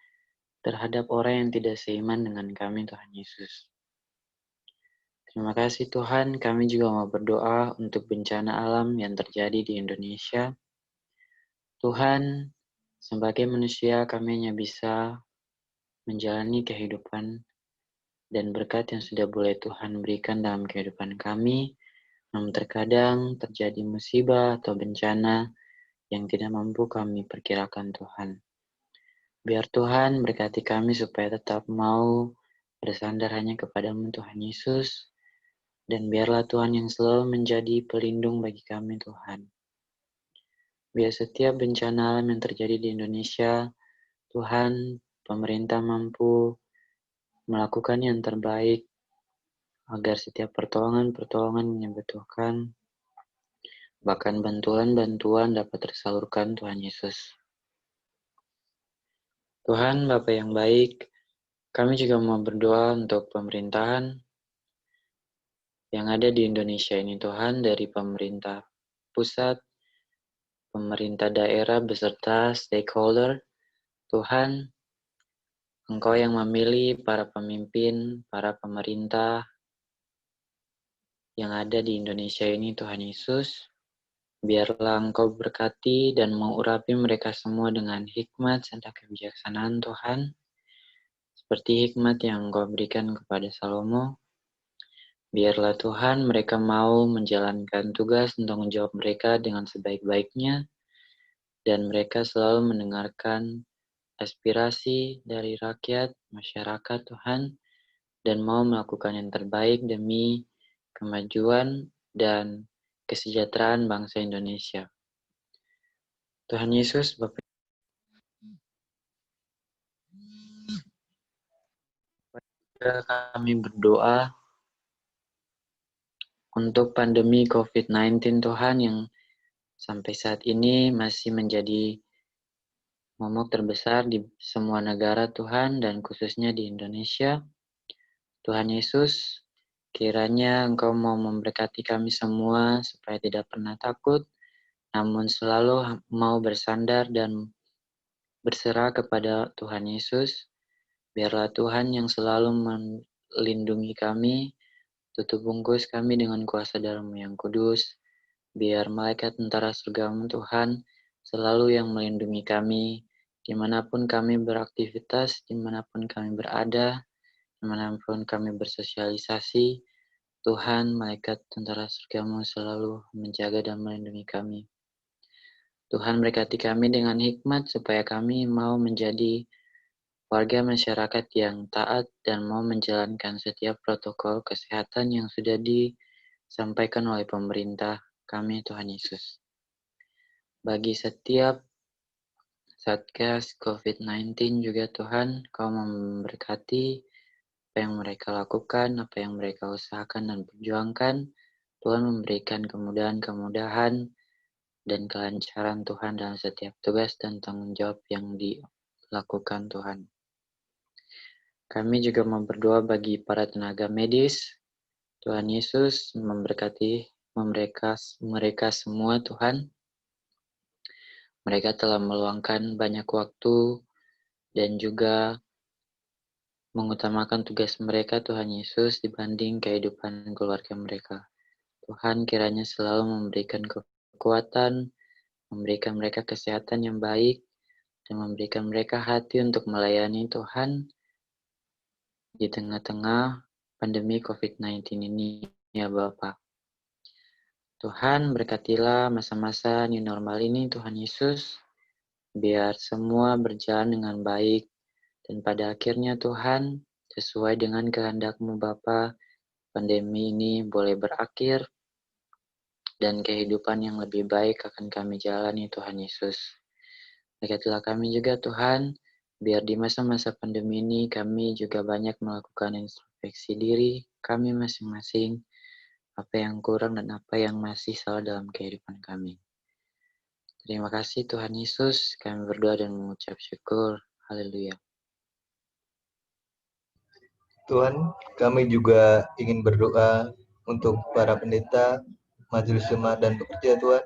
terhadap orang yang tidak seiman dengan kami, Tuhan Yesus. Terima kasih Tuhan, kami juga mau berdoa untuk bencana alam yang terjadi di Indonesia. Tuhan, sebagai manusia kami hanya bisa menjalani kehidupan dan berkat yang sudah boleh Tuhan berikan dalam kehidupan kami, namun terkadang terjadi musibah atau bencana yang tidak mampu kami perkirakan Tuhan. Biar Tuhan berkati kami supaya tetap mau bersandar hanya kepada-Mu Tuhan Yesus, dan biarlah Tuhan yang selalu menjadi pelindung bagi kami Tuhan. Biar setiap bencana alam yang terjadi di Indonesia, Tuhan, pemerintah mampu melakukan yang terbaik agar setiap pertolongan-pertolongan yang dibutuhkan, bahkan bantuan-bantuan dapat tersalurkan Tuhan Yesus. Tuhan, Bapa yang baik, kami juga mau berdoa untuk pemerintahan yang ada di Indonesia ini Tuhan, dari pemerintah pusat, pemerintah daerah beserta stakeholder. Tuhan, Engkau yang memilih para pemimpin, para pemerintah yang ada di Indonesia ini Tuhan Yesus. Biarlah Engkau berkati dan mengurapi mereka semua dengan hikmat serta kebijaksanaan Tuhan, seperti hikmat yang Engkau berikan kepada Salomo. Biarlah Tuhan mereka mau menjalankan tugas dan tanggung jawab mereka dengan sebaik-baiknya, dan mereka selalu mendengarkan aspirasi dari rakyat, masyarakat Tuhan, dan mau melakukan yang terbaik demi kemajuan dan kesejahteraan bangsa Indonesia. Tuhan Yesus, Bapa, kami berdoa untuk pandemi COVID-19 Tuhan yang sampai saat ini masih menjadi momok terbesar di semua negara Tuhan dan khususnya di Indonesia. Tuhan Yesus, kiranya Engkau mau memberkati kami semua supaya tidak pernah takut, namun selalu mau bersandar dan berserah kepada Tuhan Yesus. Biarlah Tuhan yang selalu melindungi kami, tutup bungkus kami dengan kuasa darah-Mu yang kudus. Biar malaikat tentara surga-Mu Tuhan selalu yang melindungi kami, dimanapun kami beraktivitas, dimanapun kami berada, dimanapun kami bersosialisasi. Tuhan, malaikat tentara surga-Mu selalu menjaga dan melindungi kami. Tuhan berkati kami dengan hikmat supaya kami mau menjadi warga masyarakat yang taat dan mau menjalankan setiap protokol kesehatan yang sudah disampaikan oleh pemerintah kami, Tuhan Yesus. Bagi setiap Satgas COVID-19 juga Tuhan, Kau memberkati apa yang mereka lakukan, apa yang mereka usahakan dan perjuangkan. Tuhan memberikan kemudahan-kemudahan dan kelancaran Tuhan dalam setiap tugas dan tanggung jawab yang dilakukan Tuhan. Kami juga mau berdoa bagi para tenaga medis. Tuhan Yesus memberkati mereka semua Tuhan. Mereka telah meluangkan banyak waktu dan juga mengutamakan tugas mereka Tuhan Yesus dibanding kehidupan keluarga mereka. Tuhan kiranya selalu memberikan kekuatan, memberikan mereka kesehatan yang baik, dan memberikan mereka hati untuk melayani Tuhan di tengah-tengah pandemi COVID-19 ini, ya Bapak. Tuhan berkatilah masa-masa new normal ini, Tuhan Yesus, biar semua berjalan dengan baik, dan pada akhirnya Tuhan, sesuai dengan kehendak-Mu Bapa, pandemi ini boleh berakhir, dan kehidupan yang lebih baik akan kami jalani, Tuhan Yesus. Berkatilah kami juga Tuhan, biar di masa-masa pandemi ini kami juga banyak melakukan introspeksi diri kami masing-masing, apa yang kurang dan apa yang masih salah dalam kehidupan kami. Terima kasih Tuhan Yesus, kami berdoa dan mengucap syukur. Haleluya. Tuhan, kami juga ingin berdoa untuk para pendeta, majelis jemaat dan pekerja Tuhan,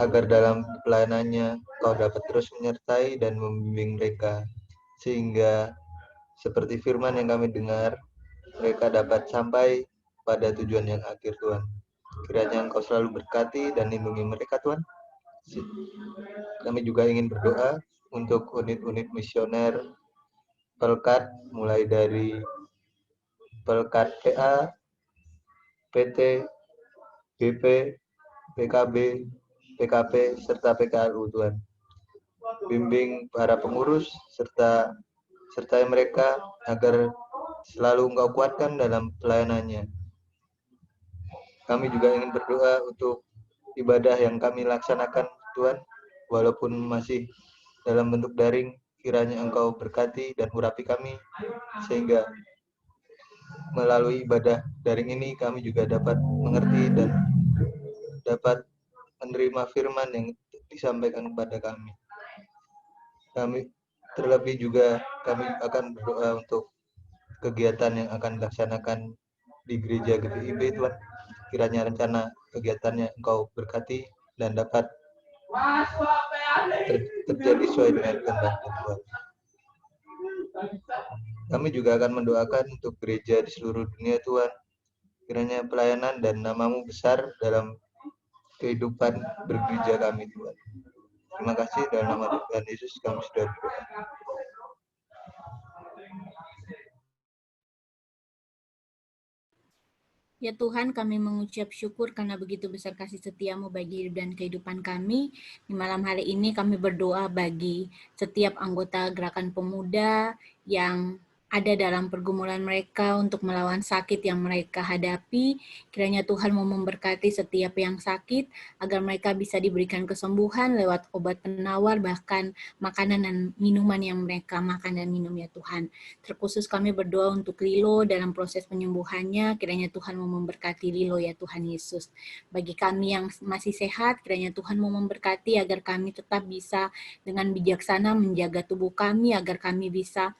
agar dalam pelayanannya Kau dapat terus menyertai dan membimbing mereka, sehingga seperti firman yang kami dengar, mereka dapat sampai pada tujuan yang akhir Tuhan. Kiranya Engkau selalu berkati dan lindungi mereka Tuhan. Kami juga ingin berdoa untuk unit-unit misioner Pelkat, mulai dari Pelkat PA, PT, BP, PKB, PKP, serta PKRU Tuhan. Bimbing para pengurus sertai mereka agar selalu Engkau kuatkan dalam pelayanannya. Kami juga ingin berdoa untuk ibadah yang kami laksanakan Tuhan, walaupun masih dalam bentuk daring, kiranya Engkau berkati dan urapi kami, sehingga melalui ibadah daring ini kami juga dapat mengerti dan dapat menerima firman yang disampaikan kepada kami. Terlebih juga kami akan berdoa untuk kegiatan yang akan dilaksanakan di gereja GPIB Tuhan. Kiranya rencana kegiatannya Engkau berkati dan dapat terjadi sesuai dengan kehendak Tuhan. Kami juga akan mendoakan untuk gereja di seluruh dunia Tuhan. Kiranya pelayanan dan nama-Mu besar dalam kehidupan bergereja kami Tuhan. Terima kasih, dalam nama Tuhan Yesus kami sudah berdoa. Ya Tuhan, kami mengucap syukur karena begitu besar kasih setia-Mu bagi hidup dan kehidupan kami. Di malam hari ini kami berdoa bagi setiap anggota Gerakan Pemuda yang ada dalam pergumulan mereka untuk melawan sakit yang mereka hadapi. Kiranya Tuhan mau memberkati setiap yang sakit, agar mereka bisa diberikan kesembuhan lewat obat penawar, bahkan makanan dan minuman yang mereka makan dan minum ya Tuhan. Terkhusus kami berdoa untuk Lilo dalam proses penyembuhannya, kiranya Tuhan mau memberkati Lilo ya Tuhan Yesus. Bagi kami yang masih sehat, kiranya Tuhan mau memberkati agar kami tetap bisa dengan bijaksana menjaga tubuh kami, agar kami bisa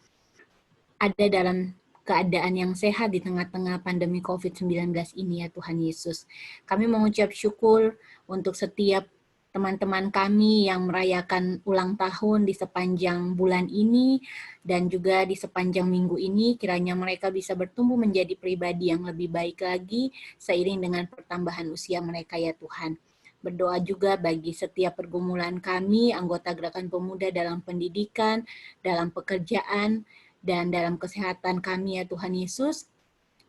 ada dalam keadaan yang sehat di tengah-tengah pandemi COVID-19 ini ya Tuhan Yesus. Kami mengucap syukur untuk setiap teman-teman kami yang merayakan ulang tahun di sepanjang bulan ini dan juga di sepanjang minggu ini, kiranya mereka bisa bertumbuh menjadi pribadi yang lebih baik lagi seiring dengan pertambahan usia mereka ya Tuhan. Berdoa juga bagi setiap pergumulan kami, anggota Gerakan Pemuda dalam pendidikan, dalam pekerjaan, dan dalam kesehatan kami ya Tuhan Yesus.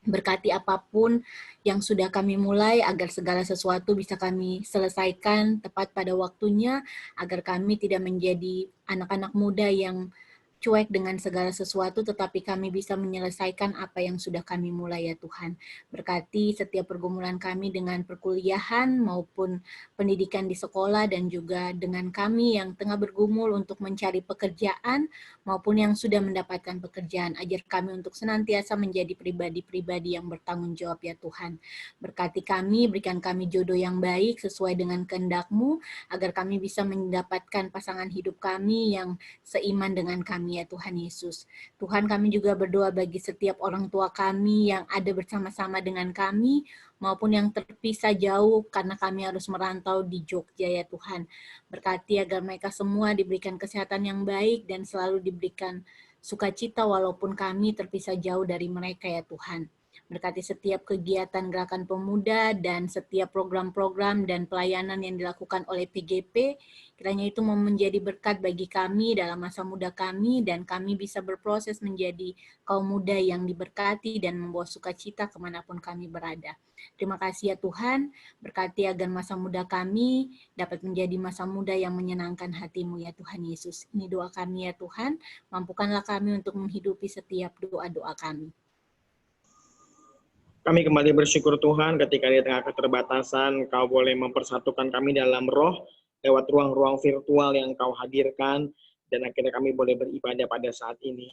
Berkati apapun yang sudah kami mulai, agar segala sesuatu bisa kami selesaikan tepat pada waktunya, agar kami tidak menjadi anak-anak muda yang cuek dengan segala sesuatu, tetapi kami bisa menyelesaikan apa yang sudah kami mulai ya Tuhan. Berkati setiap pergumulan kami dengan perkuliahan maupun pendidikan di sekolah, dan juga dengan kami yang tengah bergumul untuk mencari pekerjaan maupun yang sudah mendapatkan pekerjaan. Ajar kami untuk senantiasa menjadi pribadi-pribadi yang bertanggung jawab ya Tuhan. Berkati kami, berikan kami jodoh yang baik sesuai dengan kehendak-Mu, agar kami bisa mendapatkan pasangan hidup kami yang seiman dengan kami ya Tuhan Yesus. Tuhan, kami juga berdoa bagi setiap orang tua kami yang ada bersama-sama dengan kami, maupun yang terpisah jauh karena kami harus merantau di Jogja ya Tuhan. Berkati agar mereka semua diberikan kesehatan yang baik dan selalu diberikan sukacita walaupun kami terpisah jauh dari mereka ya Tuhan. Berkati setiap kegiatan Gerakan Pemuda dan setiap program-program dan pelayanan yang dilakukan oleh PGP, kiranya itu mau menjadi berkat bagi kami dalam masa muda kami, dan kami bisa berproses menjadi kaum muda yang diberkati dan membawa sukacita kemanapun kami berada. Terima kasih ya Tuhan, berkati agar masa muda kami dapat menjadi masa muda yang menyenangkan hati-Mu ya Tuhan Yesus. Ini doa kami ya Tuhan, mampukanlah kami untuk menghidupi setiap doa-doa kami. Kami kembali bersyukur Tuhan ketika di tengah keterbatasan Kau boleh mempersatukan kami dalam roh lewat ruang-ruang virtual yang Kau hadirkan, dan akhirnya kami boleh beribadah pada saat ini.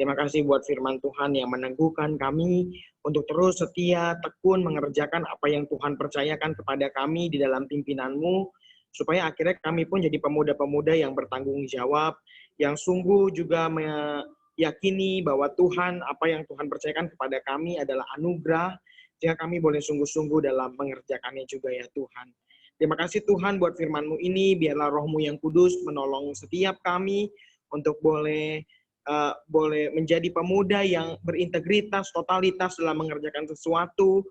Terima kasih buat firman Tuhan yang meneguhkan kami untuk terus setia, tekun mengerjakan apa yang Tuhan percayakan kepada kami di dalam pimpinan-Mu, supaya akhirnya kami pun jadi pemuda-pemuda yang bertanggung jawab, yang sungguh juga yakini bahwa Tuhan, apa yang Tuhan percayakan kepada kami adalah anugerah, sehingga kami boleh sungguh-sungguh dalam mengerjakannya juga ya Tuhan. Terima kasih Tuhan buat firman-Mu ini, biarlah Roh-Mu yang kudus menolong setiap kami untuk boleh menjadi pemuda yang berintegritas, totalitas dalam mengerjakan sesuatu,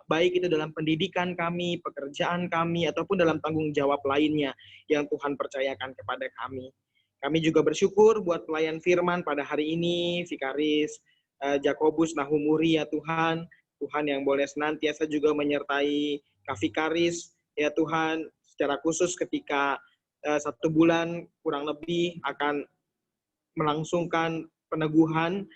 baik itu dalam pendidikan kami, pekerjaan kami, ataupun dalam tanggung jawab lainnya yang Tuhan percayakan kepada kami. Kami juga bersyukur buat pelayan firman pada hari ini, Vikaris Jakobus Nahumuri ya Tuhan. Tuhan yang boleh senantiasa juga menyertai Kak Vikaris ya Tuhan, secara khusus ketika 1 bulan kurang lebih akan melangsungkan peneguhan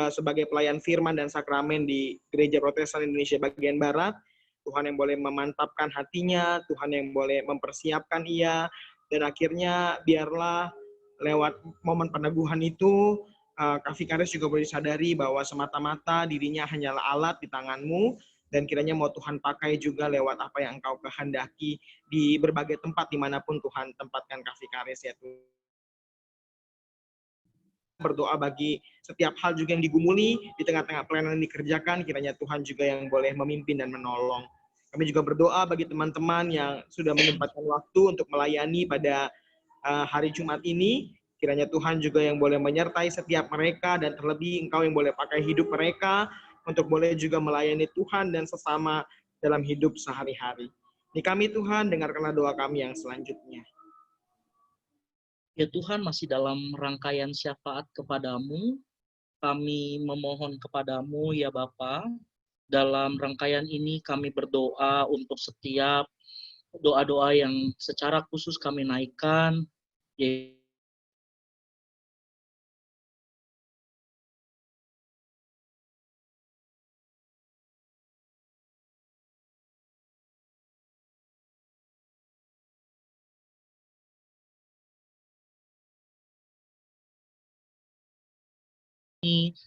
sebagai pelayan firman dan sakramen di Gereja Protestan Indonesia bagian Barat. Tuhan yang boleh memantapkan hatinya, Tuhan yang boleh mempersiapkan ia, dan akhirnya biarlah lewat momen peneguhan itu, Kak Vikaris juga boleh disadari bahwa semata-mata dirinya hanyalah alat di tangan-Mu, dan kiranya mau Tuhan pakai juga lewat apa yang Engkau kehendaki di berbagai tempat dimanapun Tuhan tempatkan Kak Vikaris ya Tuhan. Berdoa bagi setiap hal juga yang digumuli di tengah-tengah pelayanan yang dikerjakan, kiranya Tuhan juga yang boleh memimpin dan menolong. Kami juga berdoa bagi teman-teman yang sudah menyempatkan waktu untuk melayani pada hari Jumat ini, kiranya Tuhan juga yang boleh menyertai setiap mereka, dan terlebih Engkau yang boleh pakai hidup mereka untuk boleh juga melayani Tuhan dan sesama dalam hidup sehari-hari. Ini kami Tuhan, dengarkanlah doa kami yang selanjutnya. Ya Tuhan, masih dalam rangkaian syafaat kepadamu, kami memohon kepadamu ya Bapa. Dalam rangkaian ini kami berdoa untuk setiap doa-doa yang secara khusus kami naikkan, yaitu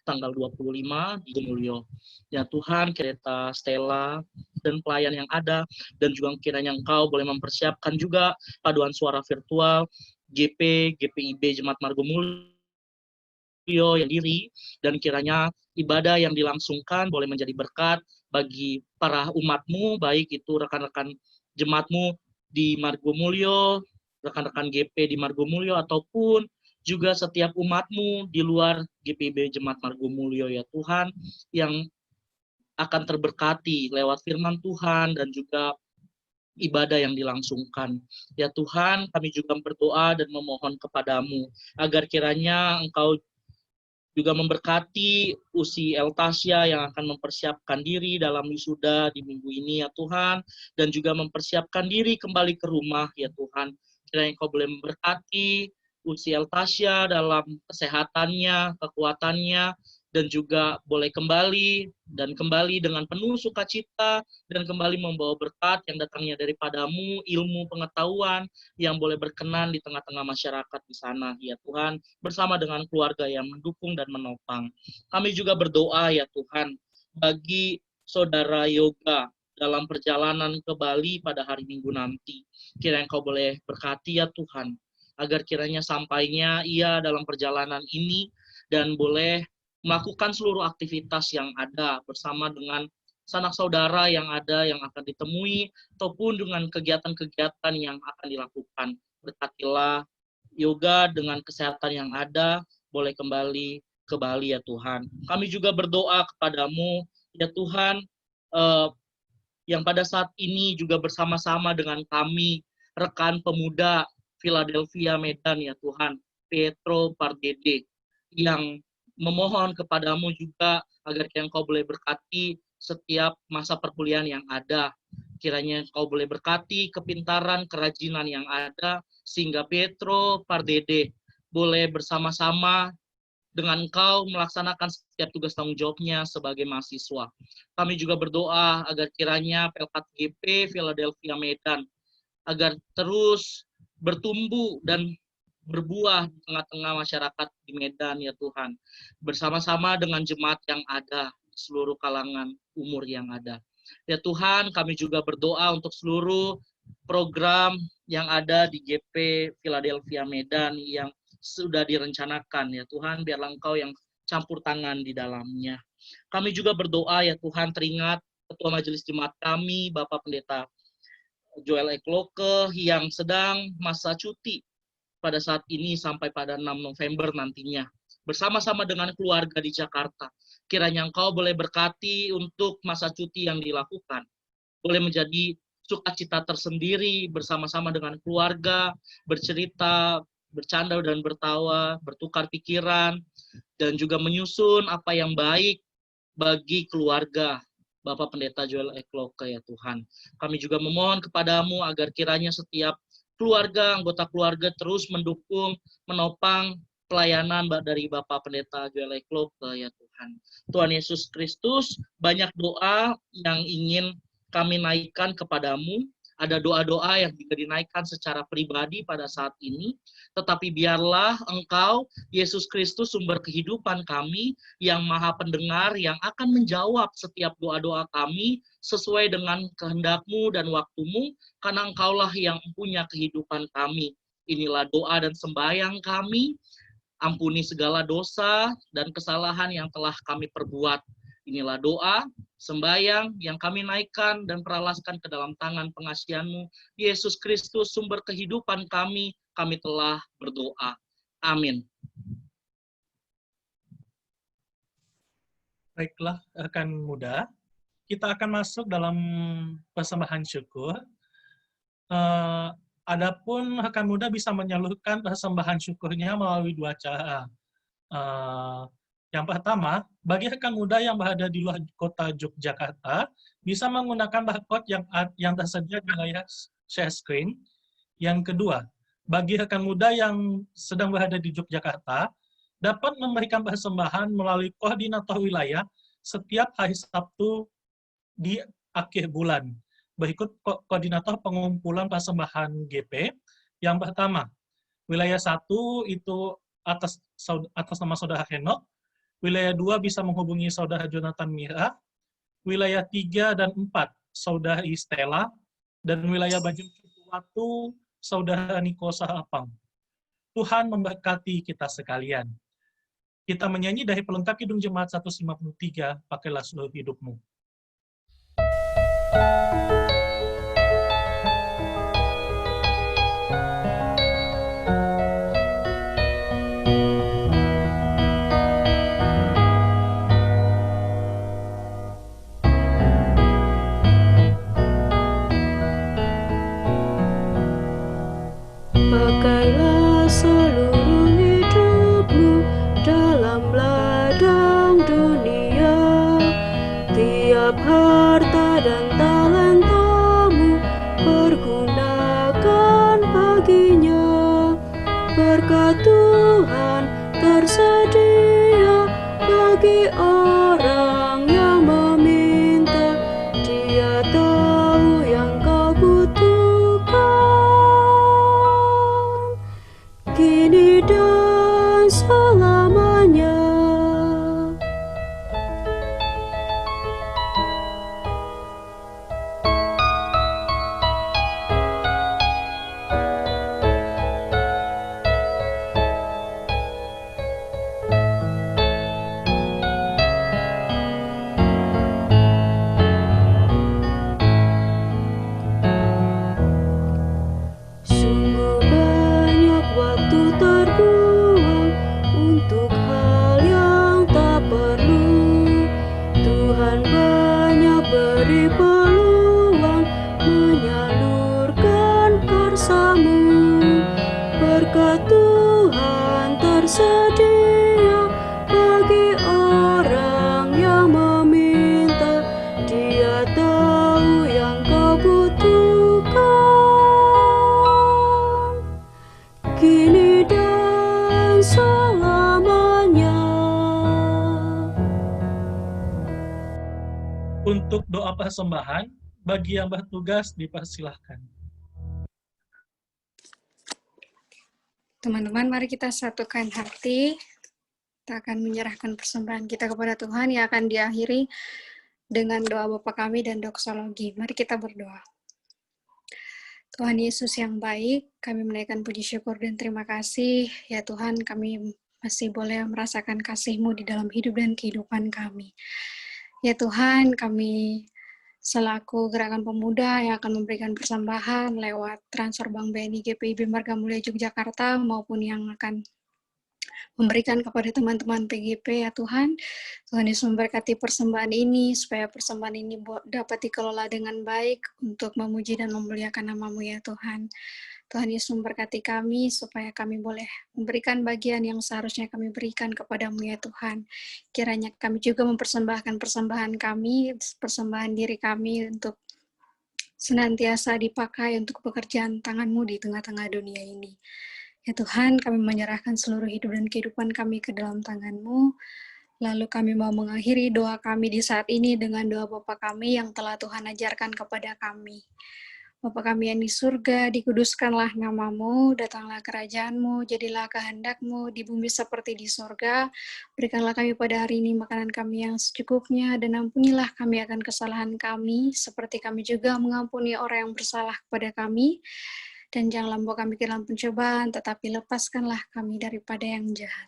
tanggal 25 di Gomulyo. Ya Tuhan, kiranya Stella dan pelayan yang ada, dan juga kiranya Engkau boleh mempersiapkan juga paduan suara virtual GPIB Jemaat Margomulyo yang diri, dan kiranya ibadah yang dilangsungkan boleh menjadi berkat bagi para umat-Mu, baik itu rekan-rekan jemaat-Mu di Margomulyo, rekan-rekan GP di Margomulyo, ataupun juga setiap umat-Mu di luar GPIB Jemaat Margomulyo ya Tuhan, yang akan terberkati lewat firman Tuhan dan juga ibadah yang dilangsungkan. Ya Tuhan, kami juga berdoa dan memohon kepadamu agar kiranya Engkau juga memberkati Usi Eltasya yang akan mempersiapkan diri dalam wisuda di minggu ini ya Tuhan, dan juga mempersiapkan diri kembali ke rumah ya Tuhan. Kiranya Engkau boleh memberkati Usi Eltasya dalam kesehatannya, kekuatannya, dan juga boleh kembali dengan penuh sukacita, dan kembali membawa berkat yang datangnya daripadamu, ilmu pengetahuan yang boleh berkenan di tengah-tengah masyarakat di sana ya Tuhan, bersama dengan keluarga yang mendukung dan menopang. Kami juga berdoa ya Tuhan bagi saudara Yoga dalam perjalanan ke Bali pada hari Minggu nanti. Kiranya Engkau boleh berkati ya Tuhan, agar kiranya sampainya ia dalam perjalanan ini dan boleh melakukan seluruh aktivitas yang ada bersama dengan sanak saudara yang ada yang akan ditemui, ataupun dengan kegiatan-kegiatan yang akan dilakukan. Berkatilah Yoga dengan kesehatan yang ada, boleh kembali ke Bali ya Tuhan. Kami juga berdoa kepadamu ya Tuhan, yang pada saat ini juga bersama-sama dengan kami, rekan pemuda Philadelphia Medan ya Tuhan, Pietro Pardede, yang memohon kepadamu juga agar Engkau boleh berkati setiap masa perkuliahan yang ada. Kiranya Engkau boleh berkati kepintaran, kerajinan yang ada, sehingga Pietro Pardede boleh bersama-sama dengan Engkau melaksanakan setiap tugas tanggung jawabnya sebagai mahasiswa. Kami juga berdoa agar kiranya Pelkat GP Philadelphia Medan agar terus bertumbuh dan berbuah di tengah-tengah masyarakat di Medan ya Tuhan. Bersama-sama dengan jemaat yang ada, seluruh kalangan umur yang ada. Ya Tuhan, kami juga berdoa untuk seluruh program yang ada di GP Philadelphia Medan yang sudah direncanakan ya Tuhan, biarlah Engkau yang campur tangan di dalamnya. Kami juga berdoa ya Tuhan, teringat Ketua Majelis Jemaat kami, Bapak Pendeta Joel Ekloke yang sedang masa cuti pada saat ini sampai pada 6 November nantinya, bersama-sama dengan keluarga di Jakarta. Kiranya Engkau boleh berkati untuk masa cuti yang dilakukan, boleh menjadi sukacita tersendiri bersama-sama dengan keluarga, bercerita, bercanda dan bertawa, bertukar pikiran, dan juga menyusun apa yang baik bagi keluarga Bapak Pendeta Joel Ekloke ya Tuhan. Kami juga memohon kepadamu agar kiranya setiap keluarga, anggota keluarga terus mendukung, menopang pelayanan dari Bapak Pendeta Joel Ekloke ya Tuhan. Tuhan Yesus Kristus, banyak doa yang ingin kami naikkan kepadamu. Ada doa-doa yang juga dinaikkan secara pribadi pada saat ini, tetapi biarlah Engkau, Yesus Kristus, sumber kehidupan kami, yang Maha Pendengar, yang akan menjawab setiap doa-doa kami sesuai dengan kehendak-Mu dan waktu-Mu, karena Engkaulah yang punya kehidupan kami. Inilah doa dan sembahyang kami, ampuni segala dosa dan kesalahan yang telah kami perbuat. Inilah doa, sembahyang yang kami naikkan dan peralaskan ke dalam tangan pengasihan-Mu. Yesus Kristus, sumber kehidupan kami telah berdoa. Amin. Baiklah, rekan muda, kita akan masuk dalam persembahan syukur. Adapun rekan muda bisa menyalurkan persembahan syukurnya melalui dua cara. Yang pertama, bagi rekan muda yang berada di luar kota Yogyakarta, bisa menggunakan barcode yang tersedia di layar share screen. Yang kedua, bagi rekan muda yang sedang berada di Yogyakarta, dapat memberikan persembahan melalui koordinator wilayah setiap hari Sabtu di akhir bulan. Berikut koordinator pengumpulan persembahan GP. Yang pertama, wilayah 1 itu atas nama Saudara Henok. Wilayah 2 bisa menghubungi Saudara Jonathan Mira. Wilayah 3 dan 4, Saudara Stella. Dan wilayah Bajeng Cukuwatu, Saudara Niko Sarapang. Tuhan memberkati kita sekalian. Kita menyanyi dari pelengkap Kidung Jemaat 153, Pakailah Seluruh Hidupmu. Pakailah seluruh hidupmu dalam ladang dunia, tiap harta dan talenta surga Tuhan tersedia bagi orang yang meminta. Dia tahu yang kau butuhkan, kini dan selamanya. Untuk doa persembahan, bagi yang bertugas dipersilahkan. Teman-teman, mari kita satukan hati. Kita akan menyerahkan persembahan kita kepada Tuhan yang akan diakhiri dengan doa Bapa kami dan doksologi. Mari kita berdoa. Tuhan Yesus yang baik, kami menaikkan puji syukur dan terima kasih. Ya Tuhan, kami masih boleh merasakan kasih-Mu di dalam hidup dan kehidupan kami. Ya Tuhan, kami selaku Gerakan Pemuda yang akan memberikan persembahan lewat transfer Bank BNI GPIB Marga Mulia Yogyakarta maupun yang akan memberikan kepada teman-teman PGP, ya Tuhan. Tuhan Yesus memberkati persembahan ini, supaya persembahan ini dapat dikelola dengan baik untuk memuji dan memuliakan nama-Mu, ya Tuhan. Tuhan Yesus memberkati kami, supaya kami boleh memberikan bagian yang seharusnya kami berikan kepada-Mu, ya Tuhan. Kiranya kami juga mempersembahkan persembahan kami, persembahan diri kami untuk senantiasa dipakai untuk pekerjaan tangan-Mu di tengah-tengah dunia ini. Ya Tuhan, kami menyerahkan seluruh hidup dan kehidupan kami ke dalam tangan-Mu. Lalu kami mau mengakhiri doa kami di saat ini dengan doa Bapa kami yang telah Tuhan ajarkan kepada kami. Bapa kami yang di surga, dikuduskanlah nama-Mu, datanglah kerajaan-Mu, jadilah kehendak-Mu di bumi seperti di surga. Berikanlah kami pada hari ini makanan kami yang secukupnya, dan ampunilah kami akan kesalahan kami, seperti kami juga mengampuni orang yang bersalah kepada kami. Dan janganlah membawa kami ke dalam pencobaan, tetapi lepaskanlah kami daripada yang jahat.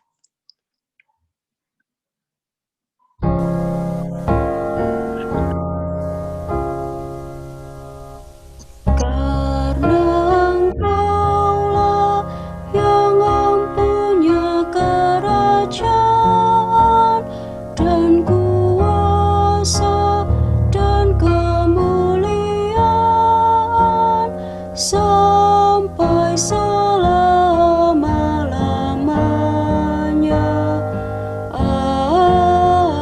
Karena Engkaulah yang mempunyai kerajaan dan kuasa dan kemuliaan sampai selama-lamanya. Amin.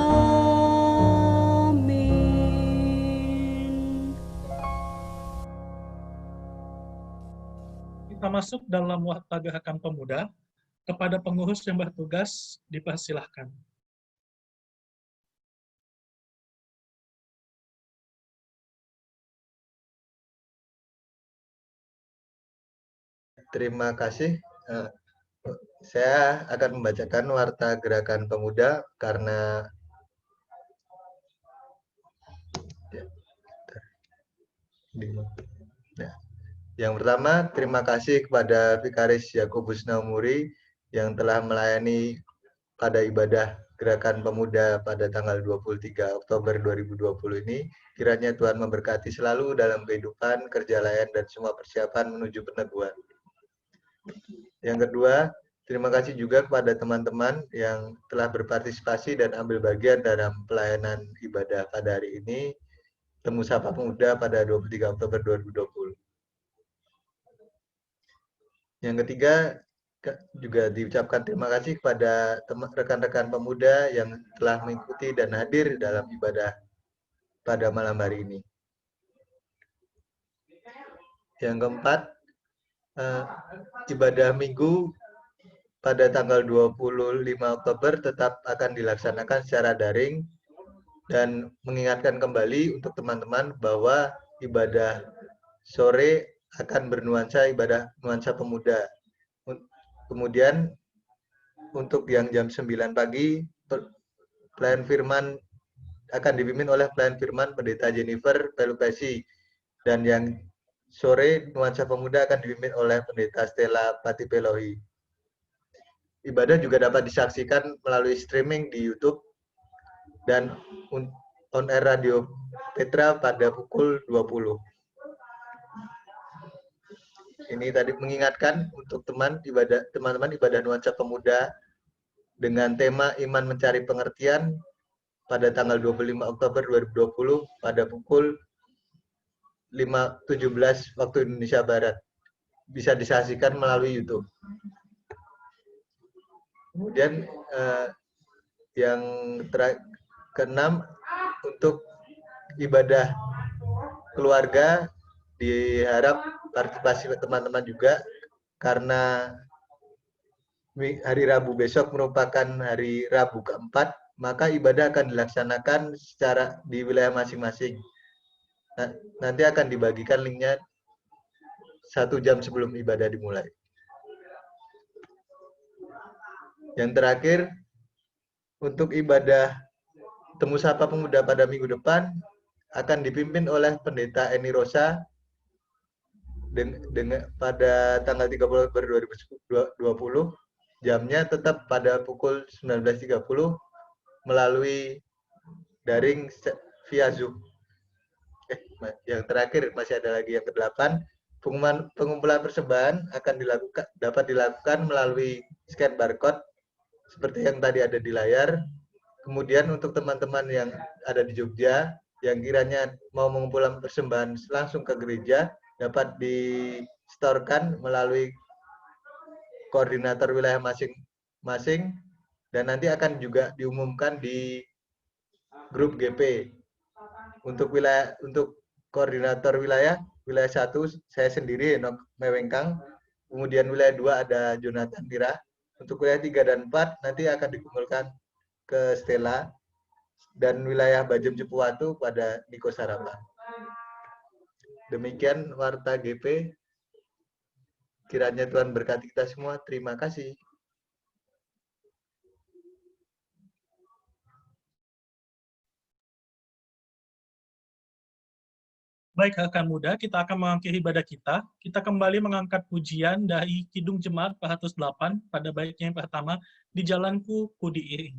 Kita masuk dalam warta Gerakan Pemuda. Kepada pengurus yang bertugas, dipersilahkan. Terima kasih. Saya akan membacakan warta Gerakan Pemuda karena yang pertama, terima kasih kepada Vikaris Yakobus Naumuri yang telah melayani pada ibadah Gerakan Pemuda pada tanggal 23 Oktober 2020 ini. Kiranya Tuhan memberkati selalu dalam kehidupan, kerja layan, dan semua persiapan menuju peneguhan. Yang kedua, terima kasih juga kepada teman-teman yang telah berpartisipasi dan ambil bagian dalam pelayanan ibadah pada hari ini, Temu Sapa Pemuda pada 23 Oktober 2020. Yang ketiga, juga diucapkan terima kasih kepada rekan-rekan pemuda yang telah mengikuti dan hadir dalam ibadah pada malam hari ini. Yang keempat, ibadah minggu pada tanggal 25 Oktober tetap akan dilaksanakan secara daring, dan mengingatkan kembali untuk teman-teman bahwa ibadah sore akan bernuansa ibadah nuansa pemuda. Kemudian untuk yang jam 9 pagi, pelayan firman akan dipimpin oleh pelayan firman Pendeta Jennifer Pelupesi, dan yang sore nuansa pemuda akan dipimpin oleh Pendeta Stella Patipelohi. Ibadah juga dapat disaksikan melalui streaming di YouTube dan on air Radio Petra pada pukul 20. Ini tadi mengingatkan untuk teman-teman ibadah nuansa pemuda dengan tema Iman Mencari Pengertian pada tanggal 25 Oktober 2020 pada pukul 5.17 waktu Indonesia Barat. Bisa disaksikan melalui YouTube. Kemudian yang keenam, untuk ibadah keluarga diharap partisipasi teman-teman juga, karena hari Rabu besok merupakan hari Rabu keempat, maka ibadah akan dilaksanakan secara di wilayah masing-masing. Nanti akan dibagikan linknya 1 jam sebelum ibadah dimulai. Yang terakhir, untuk ibadah Temu Sapa Pemuda pada minggu depan akan dipimpin oleh Pendeta Eni Rosa pada tanggal 30 Oktober 2020. Jamnya tetap pada pukul 19.30 melalui daring via Zoom. Yang terakhir, masih ada lagi yang ke-8, pengumpulan persembahan akan dapat dilakukan melalui scan barcode seperti yang tadi ada di layar. Kemudian untuk teman-teman yang ada di Jogja yang kiranya mau mengumpulkan persembahan langsung ke gereja, dapat di-storekan melalui koordinator wilayah masing-masing, dan nanti akan juga diumumkan di grup GP. Untuk koordinator wilayah 1 saya sendiri, Enoch Mewengkang, kemudian wilayah 2 ada Jonathan Tira. Untuk wilayah 3 dan 4 nanti akan dikumpulkan ke Stella, dan wilayah Bajem Cepuwatu pada Niko Sarapa. Demikian Warta GP. Kiranya Tuhan berkati kita semua. Terima kasih. Baik, rekan muda, kita akan mengakhiri ibadah kita. Kita kembali mengangkat pujian dari Kidung Jemaat 408 pada baitnya yang pertama, Di Jalanku Ku Diiring.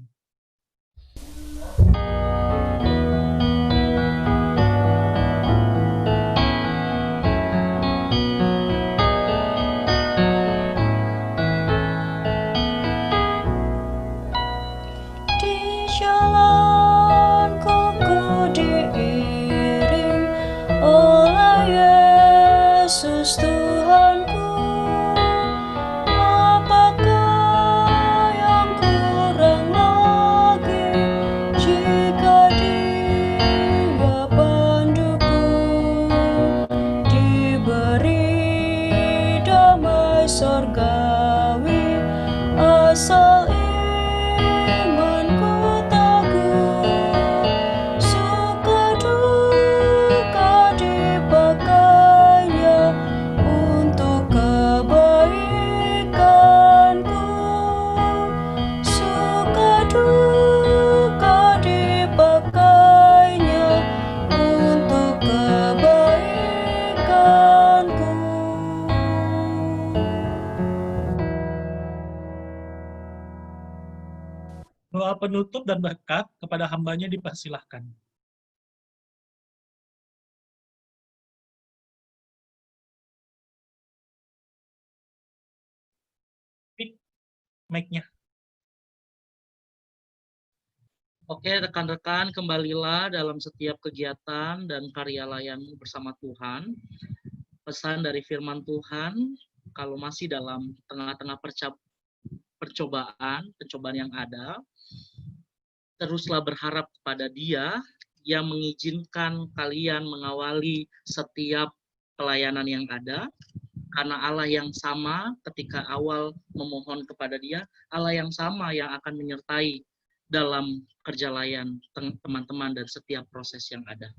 Di jalanku ku diiring oleh Yesus Tuhanku. Apakah yang kurang lagi jika Dia panduku? Diberi damai sorgawi asal imanku teguh, suka duka dipakainya untuk kebaikanku, suka duka dipakainya untuk kebaikanku. Doa penutup dan berkat kepada hambanya dipersilahkan. Mic-nya. Oke, rekan-rekan, kembalilah dalam setiap kegiatan dan karya layanmu bersama Tuhan. Pesan dari firman Tuhan, kalau masih dalam tengah-tengah pencobaan yang ada, teruslah berharap kepada Dia yang mengizinkan kalian mengawali setiap pelayanan yang ada, karena Allah yang sama ketika awal memohon kepada Dia, Allah yang sama yang akan menyertai dalam kerja layan teman-teman dan setiap proses yang ada.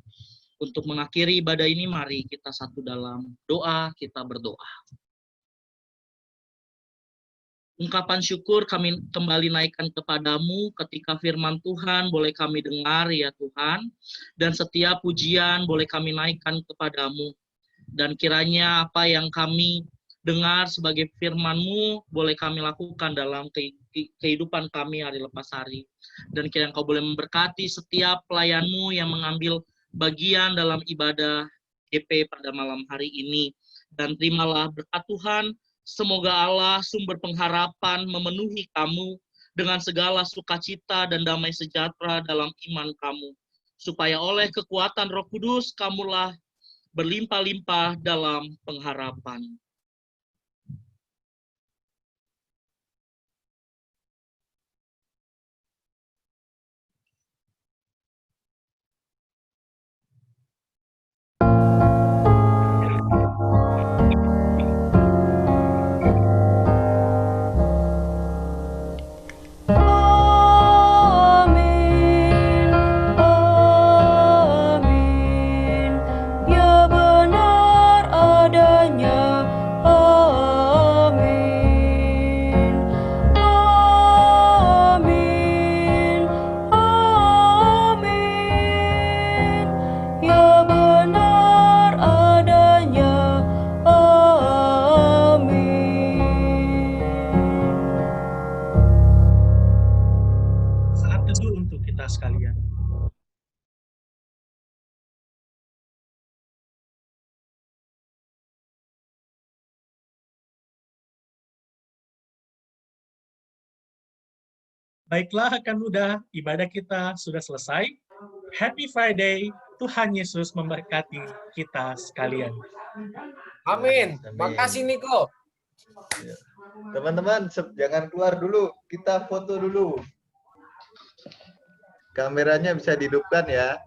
Untuk mengakhiri ibadah ini, mari kita satu dalam doa, kita berdoa. Ungkapan syukur kami kembali naikkan kepadamu ketika firman Tuhan boleh kami dengar ya Tuhan, dan setiap pujian boleh kami naikkan kepadamu. Dan kiranya apa yang kami dengar sebagai firman-Mu boleh kami lakukan dalam kehidupan kami hari lepas hari. Dan kiranya Engkau boleh memberkati setiap pelayan-Mu yang mengambil bagian dalam ibadah GP pada malam hari ini. Dan terimalah berkat Tuhan. Semoga Allah sumber pengharapan memenuhi kamu dengan segala sukacita dan damai sejahtera dalam iman kamu. Supaya oleh kekuatan Roh Kudus kamulah berlimpah-limpah dalam pengharapan. Amin, amin, ya benar adanya. Amin, amin, amin, ya benar adanya. Amin. Saat teduh untuk kita sekalian. Baiklah, rekan muda, ibadah kita sudah selesai. Happy Friday, Tuhan Yesus memberkati kita sekalian. Amin. Makasih Niko. Ya. Teman-teman, jangan keluar dulu. Kita foto dulu. Kameranya bisa dihidupkan ya.